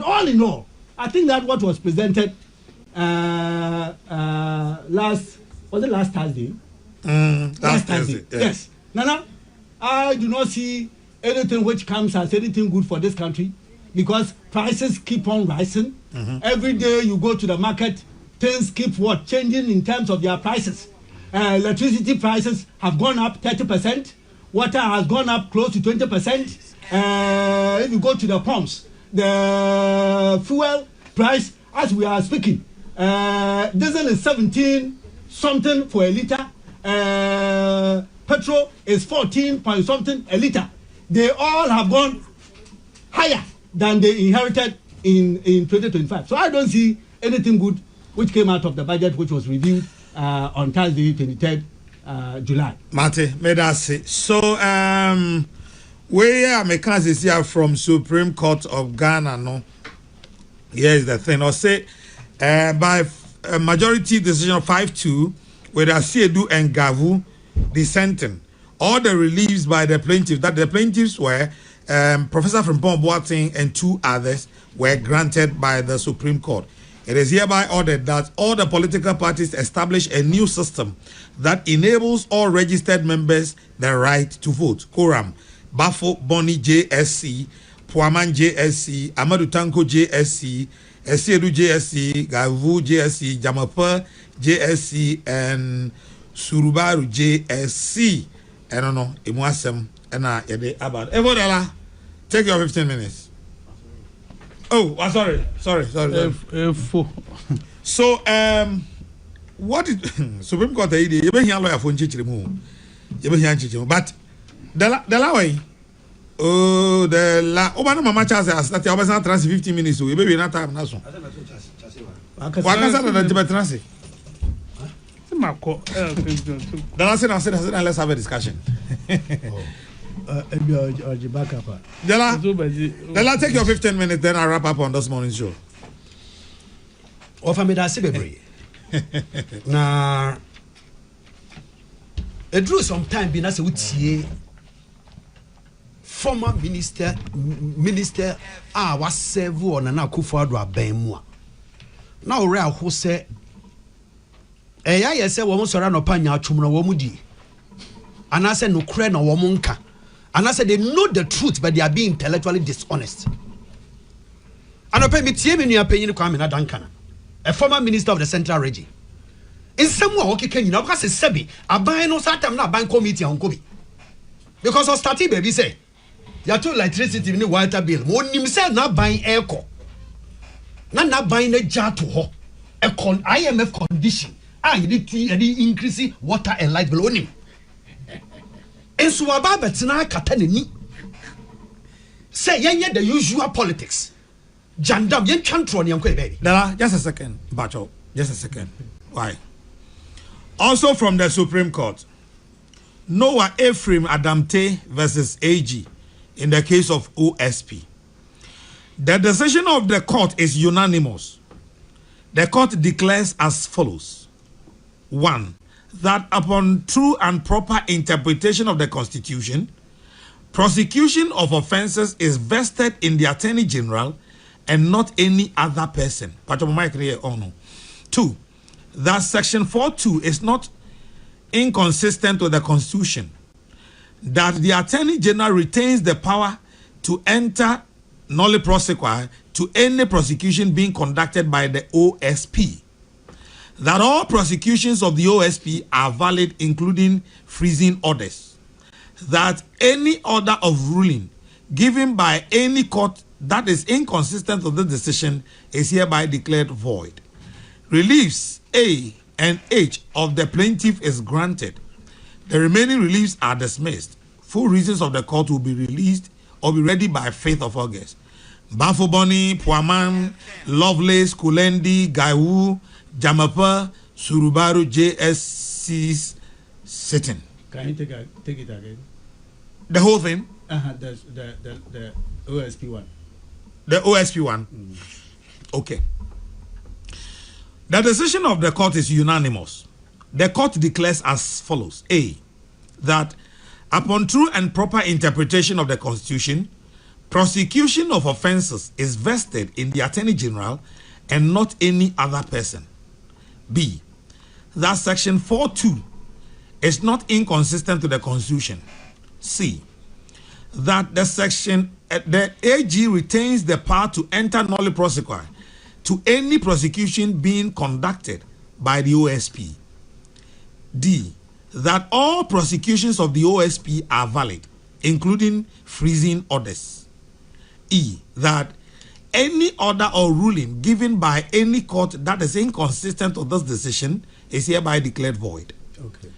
all in all, I think that what was presented last Thursday? Last Thursday. Yes. Nana, I do not see anything which comes as anything good for this country, because prices keep on rising. Every day you go to the market, things keep changing in terms of their prices. Electricity prices have gone up 30%. Water has gone up close to 20%. If you go to the pumps, the fuel price, as we are speaking, diesel is 17 something for a liter. Petrol is 14 point something a liter. They all have gone higher than they inherited in 2025. So I don't see anything good which came out of the budget which was reviewed on Thursday, 23rd July. Mate, may I say so? Where Americans here from Supreme Court of Ghana, no? Here's the thing. I'll say by a majority decision of 5-2, with Asiedu and Gavu dissenting, all the reliefs by the plaintiffs, that the plaintiffs were Professor Frimpong Boateng and 2 others, were granted by the Supreme Court. It is hereby ordered that all the political parties establish a new system that enables all registered members the right to vote. Quorum: Bafo Boni JSC, Puaman JSC, Amadou Tanko JSC, Esiedu JSC, Gavu JSC, Jamapa JSC, and Surubaru JSC. I don't know, Imuasem, and Yede Abad. Evodala, take your 15 minutes. Oh, sorry. So, what is Supreme Court idea? You may hear lawyer for Chichimu. You may hear Chichimu, but the way. Oh, the la. Oh, my mama charge us that I was not transit 15 minutes. So you may be not time now. Why can't I not transit? The last thing I said, let's have a discussion. Dela, take your 15 minutes, then I'll wrap up on this morning's show. Offer me that celebrate. Now, it drew some time being as a former minister was served on an Akufo-Addo abemua. Now, who say Eya yese wo mo sora no pa nya atwom no wo mu di. Anase no kure no wo mo nka. Anase they know the truth but they are being intellectually dishonest. Anope mi tie me nua panyin Kwame na Dankana, a former minister of the Central Region. In some way okeke nyina because sebi aban no satam na aban committee anko bi. Because of starting baby say ya to electricity ni water bill mo nim say na ban eko. Na ban na ja to ho. A IMF condition. You need increase water and light below him. And so about betina katanini. Say yenye the usual politics. Jandam yen chantron yankwe baby. Dala, just a second, Bacho. Just a second. Why? Also from the Supreme Court, Noah Ephraim Adamte versus AG in the case of OSP. The decision of the court is unanimous. The court declares as follows. 1. That upon true and proper interpretation of the Constitution, prosecution of offences is vested in the Attorney General and not any other person. 2. That Section 4.2 is not inconsistent with the Constitution. That the Attorney General retains the power to enter nolle prosequi to any prosecution being conducted by the OSP. That all prosecutions of the OSP are valid, including freezing orders. That any order of ruling given by any court that is inconsistent with the decision is hereby declared void. Reliefs A and H of the plaintiff is granted. The remaining reliefs are dismissed. Full reasons of the court will be released or be ready by 5th of August. Bafoboni, Puaman, Lovelace, Kulendi, Gaiwu, Jamapa, Surubaru, JSC's sitting. Can you take it again? The whole thing? The OSP one. The OSP one? Okay. The decision of the court is unanimous. The court declares as follows. A. That upon true and proper interpretation of the Constitution, prosecution of offences is vested in the Attorney General and not any other person. B. That Section 4.2 is not inconsistent with the Constitution. C. That the AG retains the power to enter nolle prosequi to any prosecution being conducted by the OSP. D. That all prosecutions of the OSP are valid, including freezing orders. E. That any order or ruling given by any court that is inconsistent with this decision is hereby declared void. Okay.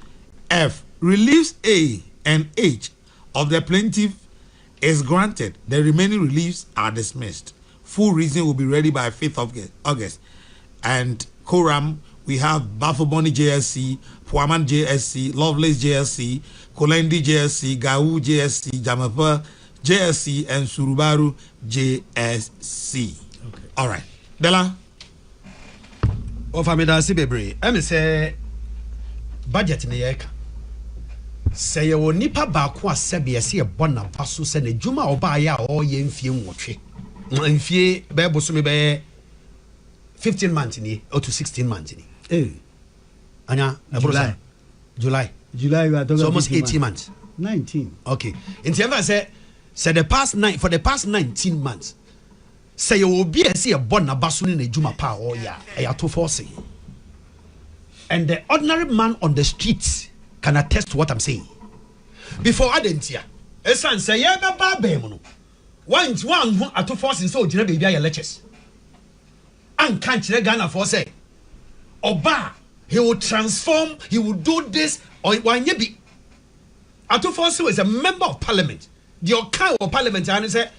F. Reliefs A and H of the plaintiff is granted. The remaining reliefs are dismissed. Full reason will be ready by 5th of August. And quorum, we have Bafoboni JSC, Puaman JSC, Lovelace JSC, Kolendi JSC, Gawu JSC, Jamapa JSC, and Surubaru JSC. Okay. All right. Dela? Famida Sibebre. I say budget in the ayeka. Say you nipa bakwa sebi esi e bona baso se ne juma oba ya o ye mfie nwotwe. Mfie be boso me be 15 months ni or to 16 months ni. Anya July we are talking so almost 18 months. 19. Okay. In the say the past 19 months. Say you will be a bona baso ni juma pa o ya e to force. And the ordinary man on the streets can attest to what I'm saying. Before Adentia, a son say, yeah, baby, one at two forces so general baby your lectures. And can't you Ghana for say, Oba, he will transform, he will do this, or one ye be. At two forces is a member of parliament. The kind of parliament, and he said,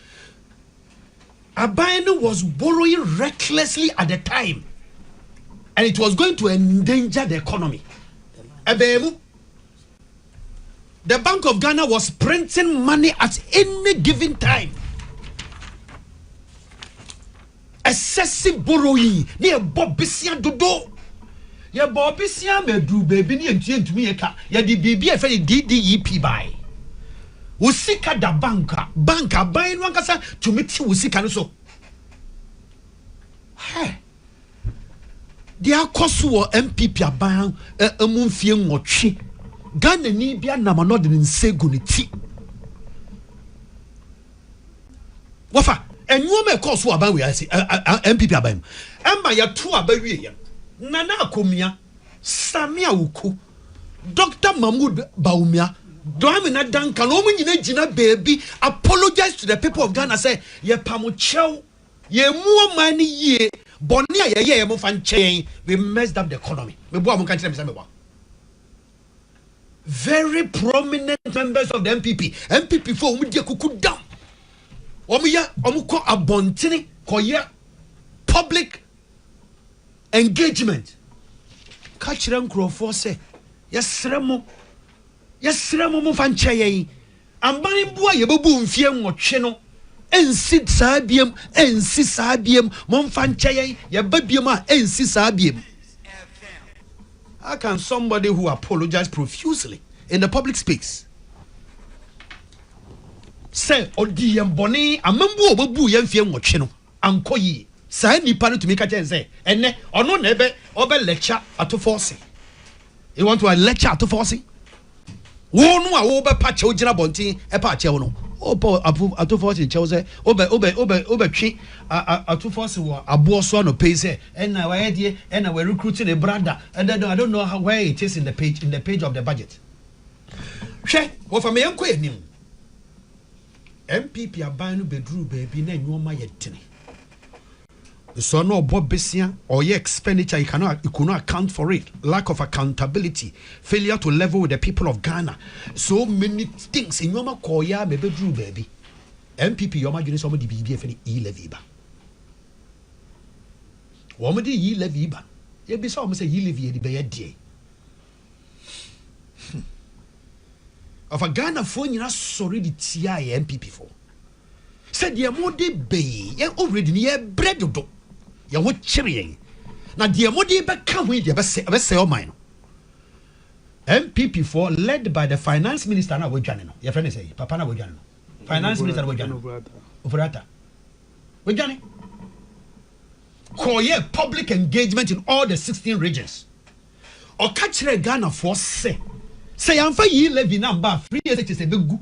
Abayano was borrowing recklessly at the time, and it was going to endanger the economy. Ebemu. The Bank of Ghana was printing money at any given time. Excessive borrowing. Near Bob Bissia Dodo. Ya Bob Bissia me do baby ni entien to me eka. Ya di baby e fe DDEP buy. Usika da banka buy no kasa to meet usika no so. Hey. Dia koso MPP aban amumfie nwotwe Ghana ni bia namano de nsegu ne ti wafa enwoma koso aban we ase MPP aban emma ya to abawie ye nana akomia Samia Uku Dr. Mahmoud Baumia Doamina Duncan Omunyina Gina baby apologize to the people of Ghana say ye pamuchew ye more money ye Bonia ye mo fan chain we messed up the economy. Me bo am kan tell me very prominent members of the MPP for omu die kuku down. Omu ko abontini ko ye public engagement. Ka kire nkrofo say yesrɛ mo mo fan chain. Ambani bua ye bebu mfie nwotwe no. Ensi sabiem monfan chayen ya babiem a ensi sabiem. How can somebody who apologize profusely in the public space say odi yemboni amambu obabu yemfie nwotwe no ankoyi sa nipa no tumi ka chen say enne ono na ebe obe lecture ato force. You want to lecture ato force? Wo no a wo be pa che ogina bontin e pa che wo no opo ato force che say obe twi ato force wo abo so no pay say and na why dey and we recruiting a brother and then I don't know how where it is in the page of the budget. Hwe wo fa me enko enim MPP aban no bedru baby na nwoma ye tene so no bobesia or your expenditure you cannot account for it. Lack of accountability, failure to level with the people of Ghana, so many things in your koya me bedru baby MPP your imagine somebody be for the e-levy ba woman di e-levy ba ye be so say e-levy di be die of a Ghana for nyina sorry di tia MPP for said ye mo de be ye already ye bread do ya wo chire na de modi be ka ho de be say o man MPP for led by the finance minister na wodwane no your friend say papa na wodwane no finance minister na wodwane obrata wodwane koye public engagement in all the 16 regions o ka chire Ghana for say yamfa yi levy number free SHS be gu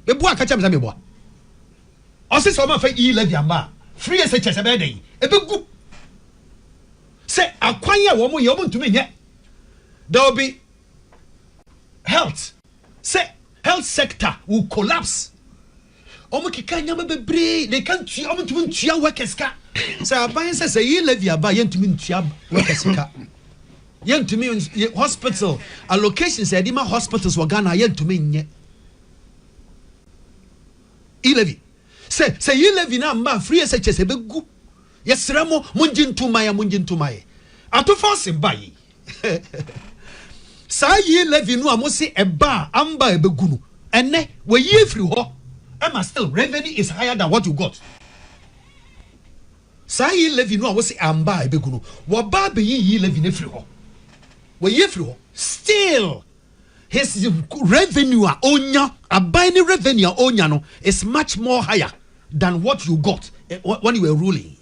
be bu aka cha me bo o se so ma fa yi levy number free SHS be dey e be gu say akwanya wo mo ye wo ntumi nye there will be health say health sector will collapse omo kika nyama bebre they can't omo ntumi ntua workers ka say aban say yi levy aba ye ntumi ntua workers ka ye ntumi hospital allocations e di ma hospitals wa Ghana ye ntumi nye yi levy say yi levy na mba free SHS be gu yesremo munji ntumaye ato force bayi sa yi levy no amosi eba amba ebegunu enne we yi free ho am still revenue is higher than what you got sa yi levy no amosi amba ebegunu wo ba be yi levy ne free ho we yi free ho still his revenue onya abani revenue onya no is much more higher than what you got when you were ruling.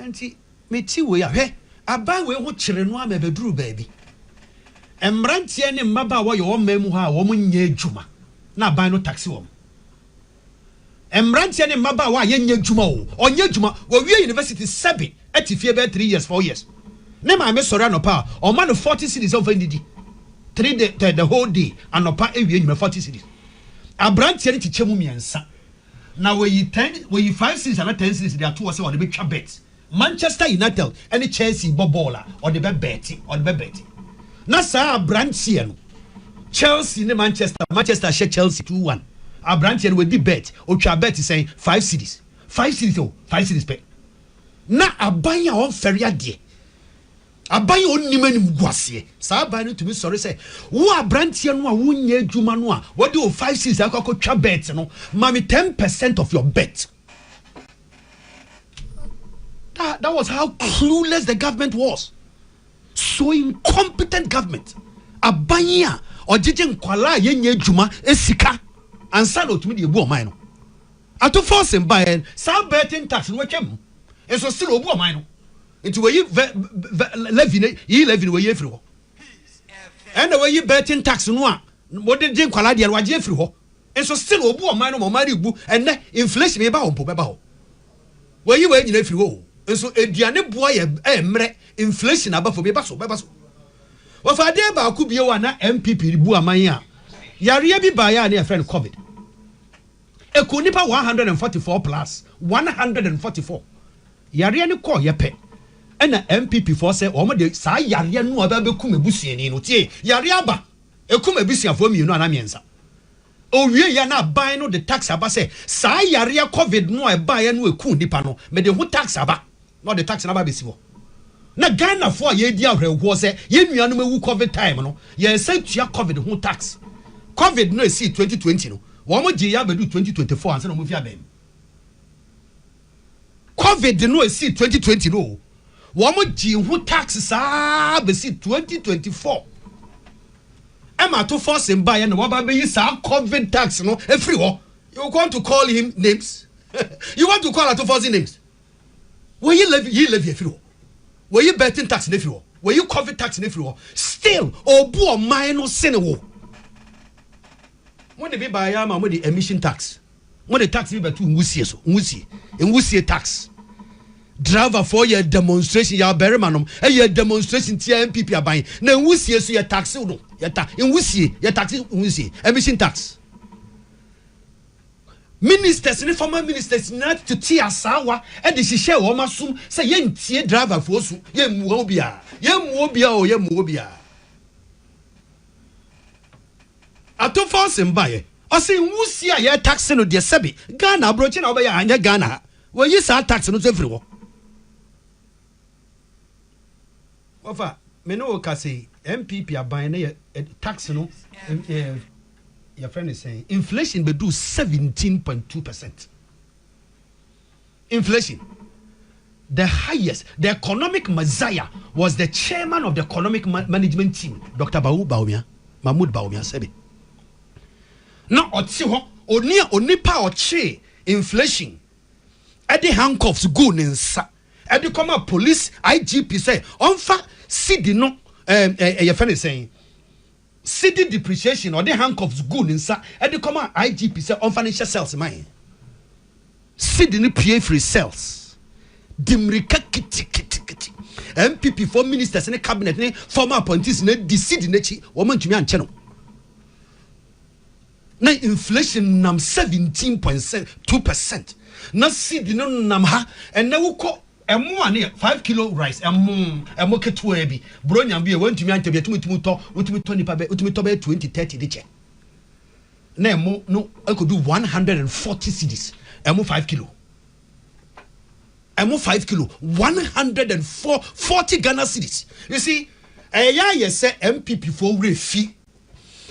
Anti meti we ya hwe aban we ho kire no amebeduru baby emrantie ne mmaba wo ye wo mamu ha wo munye adwuma na aban no taxi wo emrantie ne mmaba wo ye nya adwuma wo onye adwuma wo wie university 7 atifie be 3 years 4 years ne ma me sori anopa o ma no 40 cities of ndidi 3 the whole day anopa ewie nyuma 40 cities abrantie ne tichemu miensa na we yi 5 cities and 10 cities they are two say on the big bet Manchester United and Chelsea bobola or the bet na sa abrantie no Chelsea ne Manchester share Chelsea 2-1 abrantie we di bet o twa bet saying 5 cities pay na abanya on ferry ade abanya onimani mguasie sa abanya to me sorry say wo abrantie no a wonye adwuma no a what do 5 cities akoko twa bet no mami 10% of your bet. That was how clueless the government was. So incompetent government. Abanya or jijin kwala yenye juma esika ansa no tumi de ebu oman no. Ato force mba en sa betting tax no chem. Eso still obu oman no. into where you levy ye levy where you free ho and the way you betting tax no what did jim kwala dia waje free ho and so still obu o man no mari bu and inflation e ba ho beba ho where you nyina free ho and so eduane boa ye emre inflation abafo beba so wa fa de ba ku bie wa na MPP bu aman a yare bi ba ya na friend covid eko nipa 144 plus 144 yare ni ko ye pe ena MPP for say o mo de sa yare no aba be kum ebusuani no tie yare aba ekum ebusuafo mienu ana miensa owie ya na ban no the tax aba say sa yare covid no e ba ya no ekum nipa no me de ho tax aba no the tax na ba be si ho na Ghana for ye di ahwewo say ye nuanom ewu covid time no ye say tua covid ho tax covid no see 2020 no wo mo gi ya bedu 2024 anse no mo fi abem covid no see 2020 no wo mo gi ho tax sa be see 2024 ema to force him buy na wo ba be yi sa covid tax no every ho you want to call him names you want to call to force names where you live every ho where you betting tax every ho where you covid tax every ho still obu o man no sene wo when the be buy am the emission tax when the tax be to nwusie tax driver for your demonstration ya berryman your demonstration ti MPP aban na nwusie so your tax no your tax nwusie your tax nwusie emission tax ministers ni former ministers not to tia asawa e de hihye wo masum say ye ntie driver for su ye mu obia ato Forson baye o say nwusi a ye tax no de sebe Ghana brochi na obeya anya Ghana we yi sa tax no so free wo ofa me no ka say MPP aban na ye tax no your friend is saying inflation be do 17.2%. Inflation, the highest, the economic messiah was the chairman of the economic management team, Dr. Mahmoud Baumia Sebi. Now, onipa oche inflation. At the handcuffs go ninsa. At the come police IGP say onfa sidi no. Your friend is saying. City depreciation or the handcuffs good inside and the command IGP say on financial sales man city ni pay free sales dimrika kiti MPP for ministers in cabinet ni former appointees na the city na chi wo mantumi anche no na inflation nam 17.2% na city no nam ha and na wuko emo ane 5 kilo rice emo ketua bi bronya bi e wantumi antebia tumi to nipa be utumi to be 20-30 de che na emo no akodu 140 cedis emo 5 kilo 140 Ghana cedis. You see ye say MPP for refi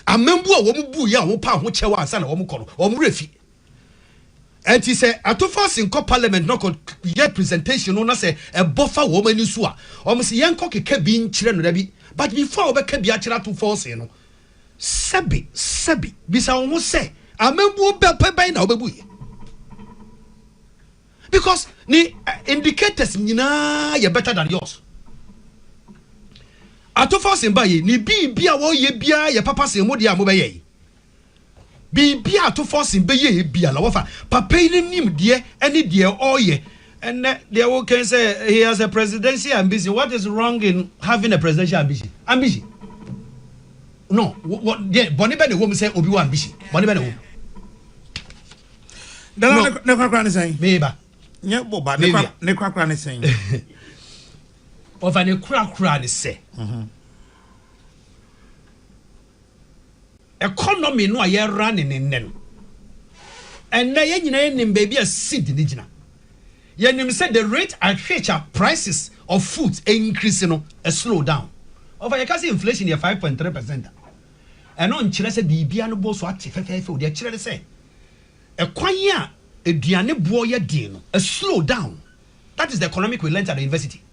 amembu a wo mu ya wo pa ho chewa ansa na wo mu kono wo mu refi. And he said, at Forson in parliament, no could get presentation on us a buffer woman in Sua. Almost young cocky cabin children, but before we can be actually to Forson. Sebi, Bisa almost say, I remember by now, because the indicators, you're better than yours. At Forson by ni be a ye bia, your papa say, Modia Mobaye. Bibia to Forson be ye bia la wafa papa ni nim de any de oye and they will can say he has a presidential ambition. What is wrong in having a presidential ambition? No, what yeah, Bonnie Benny woman say Obi ambition. Bonnie Benny. Never cry saying Meba. Yeah, but never cry saying of an crack say. Economy no aye running in them. And na ye nyina nim baby a seed ni gina. Ye nim say the rate at which prices of food increase no a slow down. Over you can see inflation here 5.3%. And on chire say bibia no bo so ate fefefe de chire say. E kwan ya eduane bo ye din no a slow down. That is the economic we learned at the university.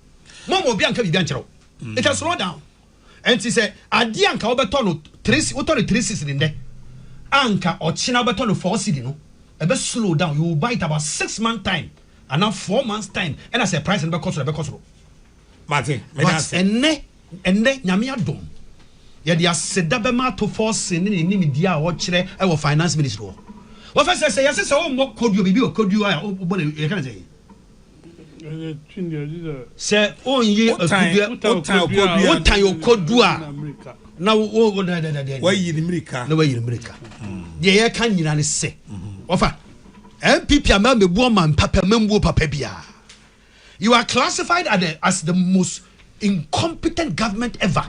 Mom obi anka bibia nchiro. It has slow down. And she said, Adi anka obeto no 3 season in there. Anka or china obeto no 4 season no. A bit slow down. You will buy it about 6 months time. And now 4 months time. And I say price and because Martin, but enne nyame adom ye dia seda be ma to Forson ne ni media a wo kire e wo finance ministry wo first say yes say wo mo koduo bibi o koduo a wo bo ye kan say say on ye koduo na wo yi ni America na wo yi America ye kan nyina ne se ofa MPP ama mebu man papa membu papa bia. You are classified as the most incompetent government ever.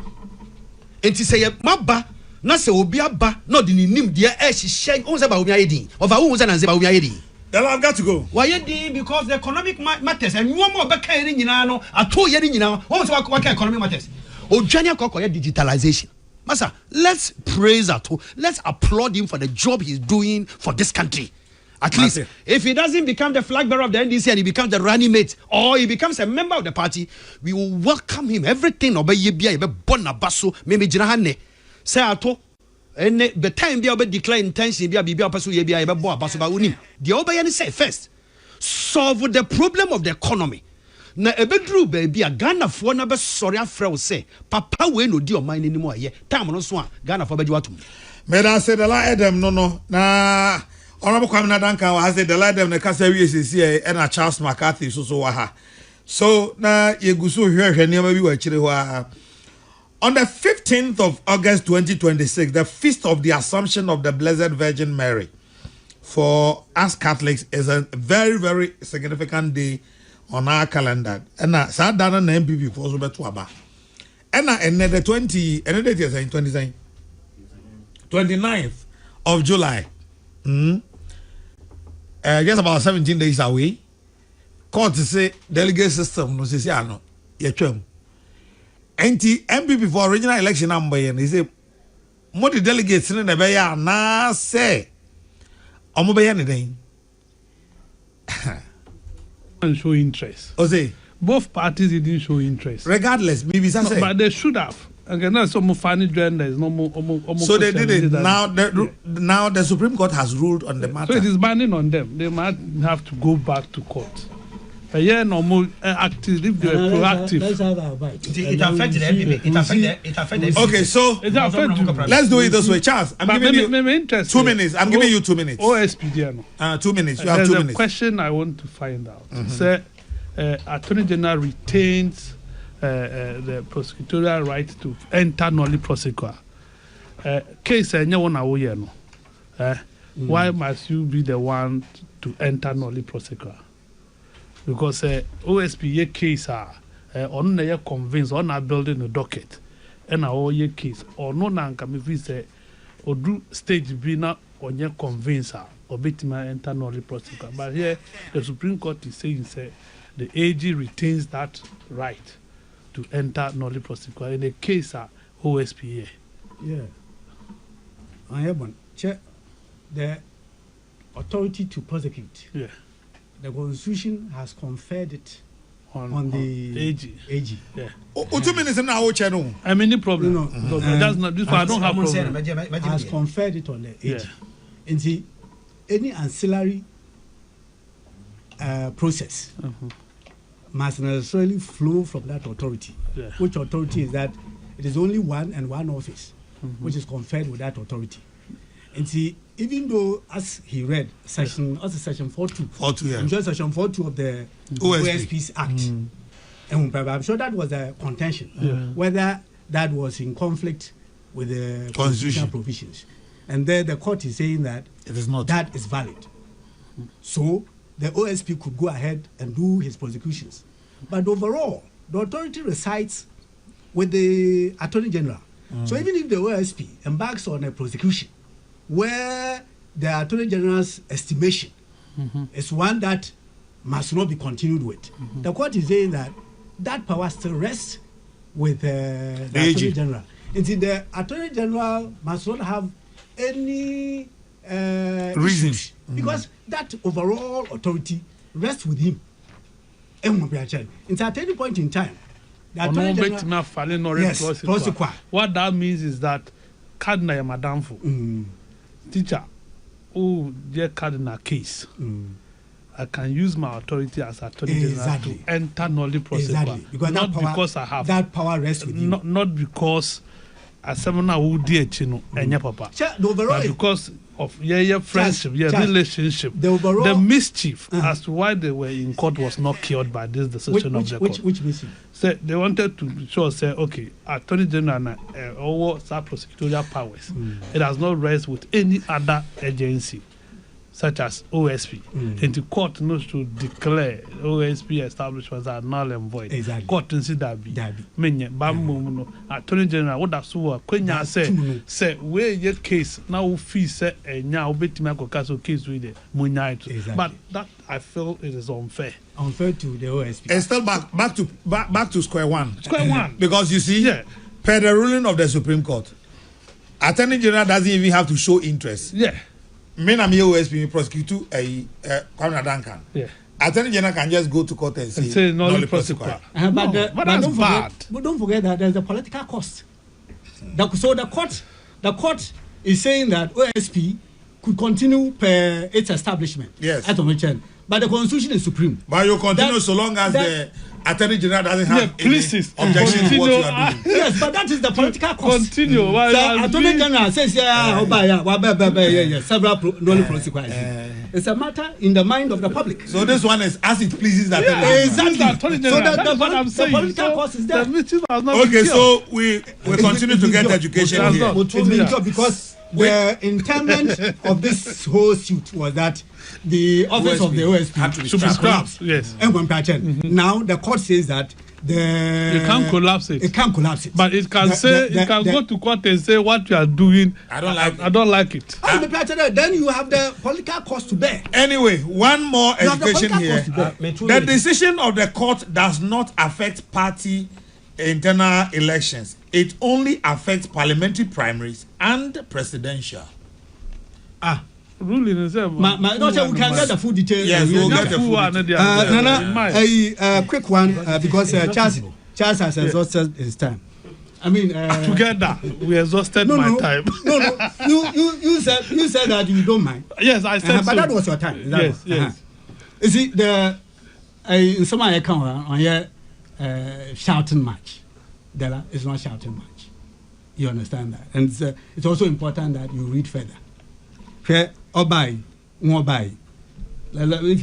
Enti say maba na se obi aba no de nim de e hihye won se ba obi ayedin. Ofa won se na se ba obi ayedin. Then I've got to go. Why yedin because the economic matters and you mo be kan ni nyina no ato ye ni nyina won se wa kan economic matters. Odwane akoko ye digitalization. Masa, let's praise Ato. Let's applaud him for the job he's doing for this country. At least, if he doesn't become the flag bearer of the NDC and he becomes the running mate or he becomes a member of the party, we will welcome him. Everything obey yebia yebe bona baso meme jina hane. Say Ato, the time be obey declare intention be bibia paso yebia yebe bo abaso ba unim. The obey any say first, solve the problem of the economy. Na ebedru baby a Ghana fo na be sorry afre wo say papa we no di o man ni mo aye time no so a Ghana fo be watum. Me da say the la Adam no na Honorable Kwame Nadanka has said the light them the kasa we see and Charles McCarthy so ha. So na yeguso hwehwe ne ma bi wa kire ho a. On the 15th of August 2026, the feast of the Assumption of the Blessed Virgin Mary for us Catholics is a very, very significant day on our calendar. And na sa dana na MPP for so beto aba. And na the 29th of July. Just about 17 days away. Court say delegate system no say ano ye twam. Enti MPP for original election number yen he say mo the delegates in the be ya na say omo be ya ne den. And show interest. Ose both parties didn't show interest. Regardless, maybe say but they should have. Again, that's some funny gender is no more. So they did it. Now the Supreme Court has ruled on the matter. So it is binding on them. They might have to go back to court. A year no more active if they are proactive. It affected everybody. It affected. Okay, so let's do it this way. Charles, I'm giving you 2 minutes. I'm giving you 2 minutes. OSPD. 2 minutes. You have 2 minutes. There's a question I want to find out. Say, Attorney General retains the prosecutorial right to enter nolli prosequa. Case no. Why must you be the one to enter nolli prosequa? Because OSP case on na convinced on not building a docket and our case or no nanka me say or do stage be not on your convince or betima enter nolli prosequa. But here the Supreme Court is saying say the AG retains that right to enter nolli prosequa in a case of OSPA. Yeah. I have one. Check the authority to prosecute. Yeah. The Constitution has conferred it on the AG. Yeah. 2 minutes now, what channel? I mean, the problem. No. That's not this one. I don't have problem. Has conferred it on the AG. Yeah. And see, any ancillary process must necessarily flow from that authority. Yeah. Which authority is that? It is only one and one office which is conferred with that authority. And see, even though as he read section 42, yeah. I'm sure section 42 of the OSP's Act, and I'm sure that was a contention whether that was in conflict with the constitutional provisions. And there the court is saying that it is not. That is valid. So the OSP could go ahead and do his prosecutions. But overall, the authority resides with the Attorney General. So even if the OSP embarks on a prosecution where the Attorney General's estimation is one that must not be continued with, the court is saying that that power still rests with the Attorney General. Until the Attorney General must not have any reasons, because that overall authority rests with him. It's at any point in time. The Attorney General, what that means is that Cardinal Madamfo teacher who their cardinal case I can use my authority as Attorney General to enter nolly prosequa. Because not that power, because I have that power rests with you. Not because as someone who dear chino and papa. But because of friendship, relationship, the mischief as to why they were in court was not cured by this decision of the court. Which mischief? So they wanted to show, say, okay, Attorney General or prosecutorial powers, it does not rest with any other agency, such as OSP. And the court knows to declare OSP establishments are null and void. Exactly. Court and see that be. Menye bamu Attorney General what that's what Kenya say where your case now fee say nya obetima kokaso case with the munya. But that I feel it is unfair. Unfair to the OSP. And still back to square one. Square one. Because you see, per the ruling of the Supreme Court, Attorney General doesn't even have to show interest. Yeah. Me na me OSP prosecute Kwame Duncan. Yeah. Attorney General can just go to court and say no prosecutor. But that's bad. But don't forget that there's a political cost. So the court is saying that OSP could continue per its establishment. Yes. But the constitution is supreme. But you continue so long as the Attorney General doesn't have any objection to what you are doing. Yes, but that is the political cost. Continue. So Attorney General says, several non-prosecutions. It's a matter in the mind of the public. So this one is as it pleases the exactly. So that's what I'm saying. The political cost is there. Okay, so we continue to get education here. Because the interment of this whole suit was that the office of the OSP should be scrapped. Yes. Now the court says that you can't collapse it. It can't collapse it. But it can go to court and say what you are doing. I don't like it. Then you have the political cost to bear. Anyway, one more education here. The decision of the court does not affect party internal elections. It only affects parliamentary primaries and presidential. Ruling is there. We can get the full details. Yes, we'll get the full details. A quick one because Charles has exhausted his time. I mean, together we exhausted my time. No. You said that you don't mind. Yes, I said so. But that was your time. Yes. You see, in some account on here shouting match. It's not shouting match. You understand that, and it's also important that you read further. If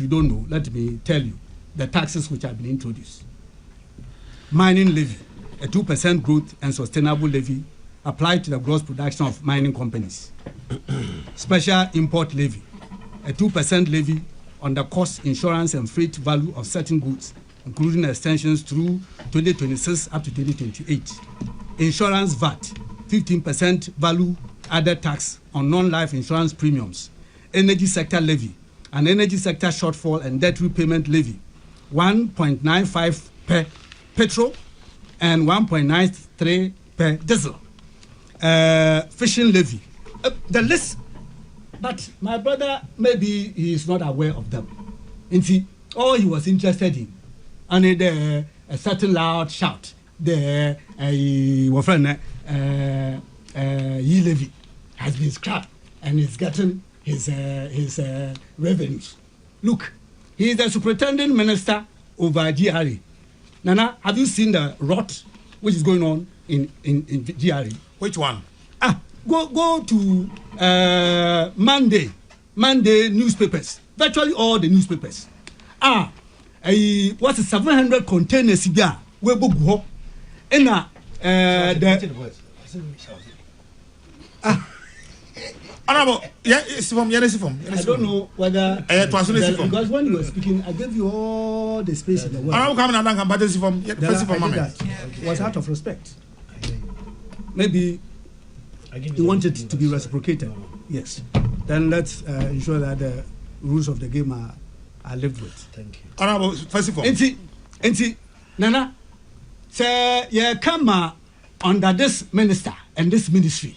you don't know, let me tell you the taxes which have been introduced. Mining levy, a 2% growth and sustainable levy applied to the gross production of mining companies. Special import levy, a 2% levy on the cost, insurance and freight value of certain goods, including extensions through 2026 up to 2028. Insurance VAT, 15% value added tax on non-life insurance premiums. Energy sector levy, an energy sector shortfall and debt repayment levy, 1.95 per petrol and 1.93 per diesel. Fishing levy. The list, but my brother, maybe he is not aware of them. And see, all he was interested in, and a certain loud shout, the levy has been scrapped and is getting his revenues. Look, he is the superintendent minister over GRA. Nana, have you seen the rot which is going on in GRA? Which one? Go to Monday newspapers, virtually all the newspapers. What's 700 containers here? We go and Honorable, I don't know whether because when you were speaking, I gave you all the space in the world. That was out of respect. Maybe you wanted to be reciprocated. Yes. Then let's ensure that the rules of the game are lived with. Thank you. Honorable, first of all. Enti, Nana, say you come under this minister and this ministry.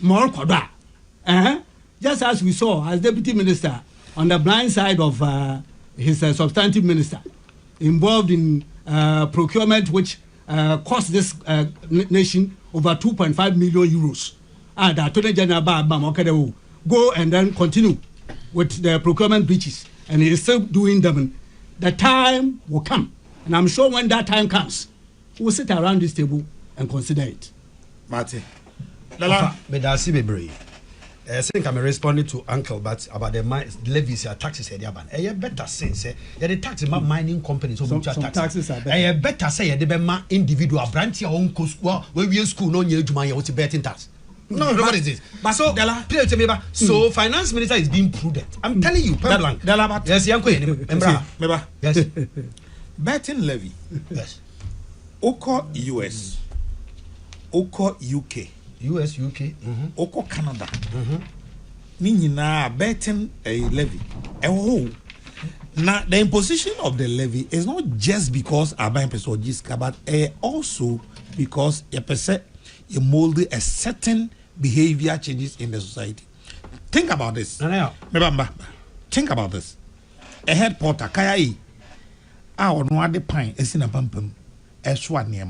More Kwada. Just as we saw as deputy minister on the blind side of his substantive minister involved in procurement which cost this nation over 2.5 million euros. The Attorney General go and then continue with the procurement breaches. and he is still doing them. The time will come, and I'm sure when that time comes, we'll sit around this table and consider it. Marty. But I see me. I think I'm responding to Uncle, but about the levies or taxes. I better say, the tax mining companies. Some taxes are better. I better say, the individual branch your own school, where we school, no new money, what's betting tax. No, what is this? But so, so finance minister is being prudent. I'm telling you, yes, yes, betting levy. Yes. Oko US, Oko UK. US, UK, Oko Canada. Nina betting a levy. Now the imposition of the levy is not just because Aban Peso Jiska, but also because a percent you mold a certain behavior changes in the society. Think about this. Think about this. A head porter, Kaya our no de pine is in a pumpum, a swan near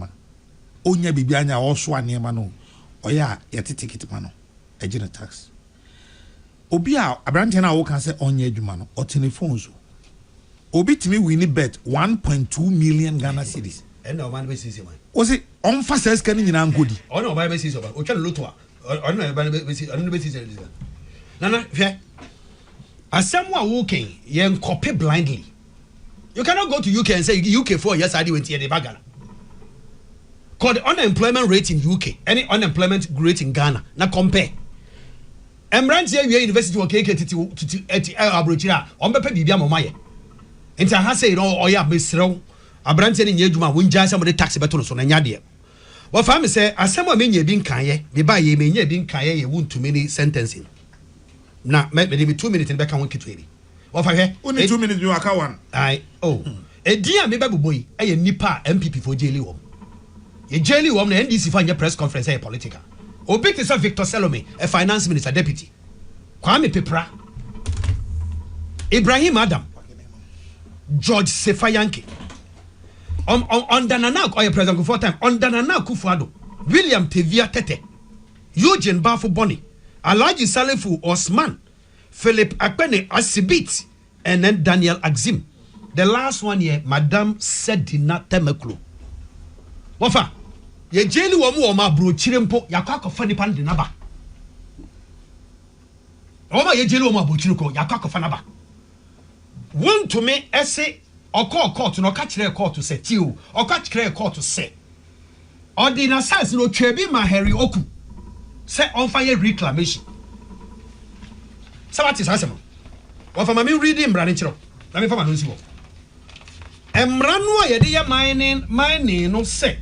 Onya Bibiana or swan near Mano. Oya yeti ticket mano a general tax obia abrantia na wo kan say onye adwuma no otelephone obi timi win bet 1.2 million Ghana cedis and no man be see man was it on fast as can nyina ngodi o no ba be see so ba o twa loto a o no ba be see o no be see nana hwe asem wa wo ken ye copy blindly. You cannot go to UK and say UK 4 years I went here the bagana. Called the unemployment rate in UK, any unemployment rate in Ghana. Now compare. Emrant here we university work to abrochira. On be bibia momaye. Enti ha say no oya mesrew. Abrant here nye dwuma wonja some the tax beto so na nya de. Wo fa me say asem a menya bi nkan ye, me ba ye menya bi nkan ye won't many sentencing. Na me 2 minutes be kan won kitwe bi. Wo fa hwe? Only 2 minutes you aka one. Ai oh. Edia me ba boboyi eye nipa MPP for jeli wo. Ye jeli wom na NDC fa nye press conference e political. Obi te say Victor Salome, a finance minister deputy. Kwame Pepra. Ibrahim Adam. George Sefayanke. On Danana or President Kufuor time. On Danana Kufuado. William Tevia Tete. Eugene Bafo Boni. Alaji Salefu Osman. Philip Akpene Asibit. And then Daniel Axim. The last one here, Madame Sedina Temeklo. Wafa, ye jeli wo mu o ma bro chirempo yakwa akofa nipa de naba. O ma ye jeli wo mu abochiriko yakwa akofa naba. Won to me ese okọ court no ka kire court se ti o. Okọ kire court se. Ordinance says no twebi ma Harry Oku. Se on fire reclamation. Sabati sasem. Wafa ma me reading brane chiro. Na me fa ma no si wo. Emranu a ye de ya mining no se.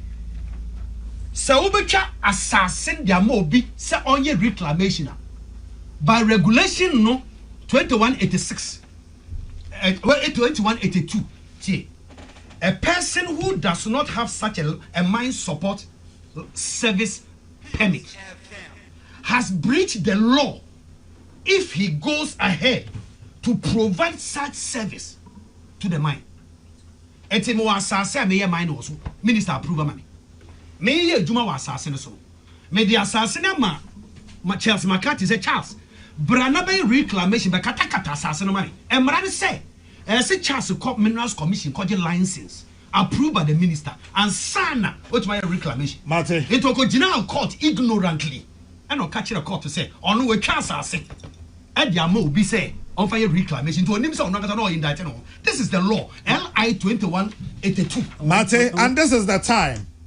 So ubetwa assassin dia ma obi se onye reclamation by regulation no 2186 2182 see a person who does not have such a mine support service permit has breached the law if he goes ahead to provide such service to the mine. Etimo assassin me mine also minister approve money. Me ye juma wa assassin so. Me the assassin ma Charles McCarthy say Charles brana be reclamation be kata assassin money. Emran say say Charles Minerals Commission called license approved by the minister and sana what my reclamation. Mate. It will go general court ignorantly. And no catch the court to say on we Charles assassin. And the amo be say on fire reclamation to him so no indicted. This is the law. LI 2182. Mate, and this is the time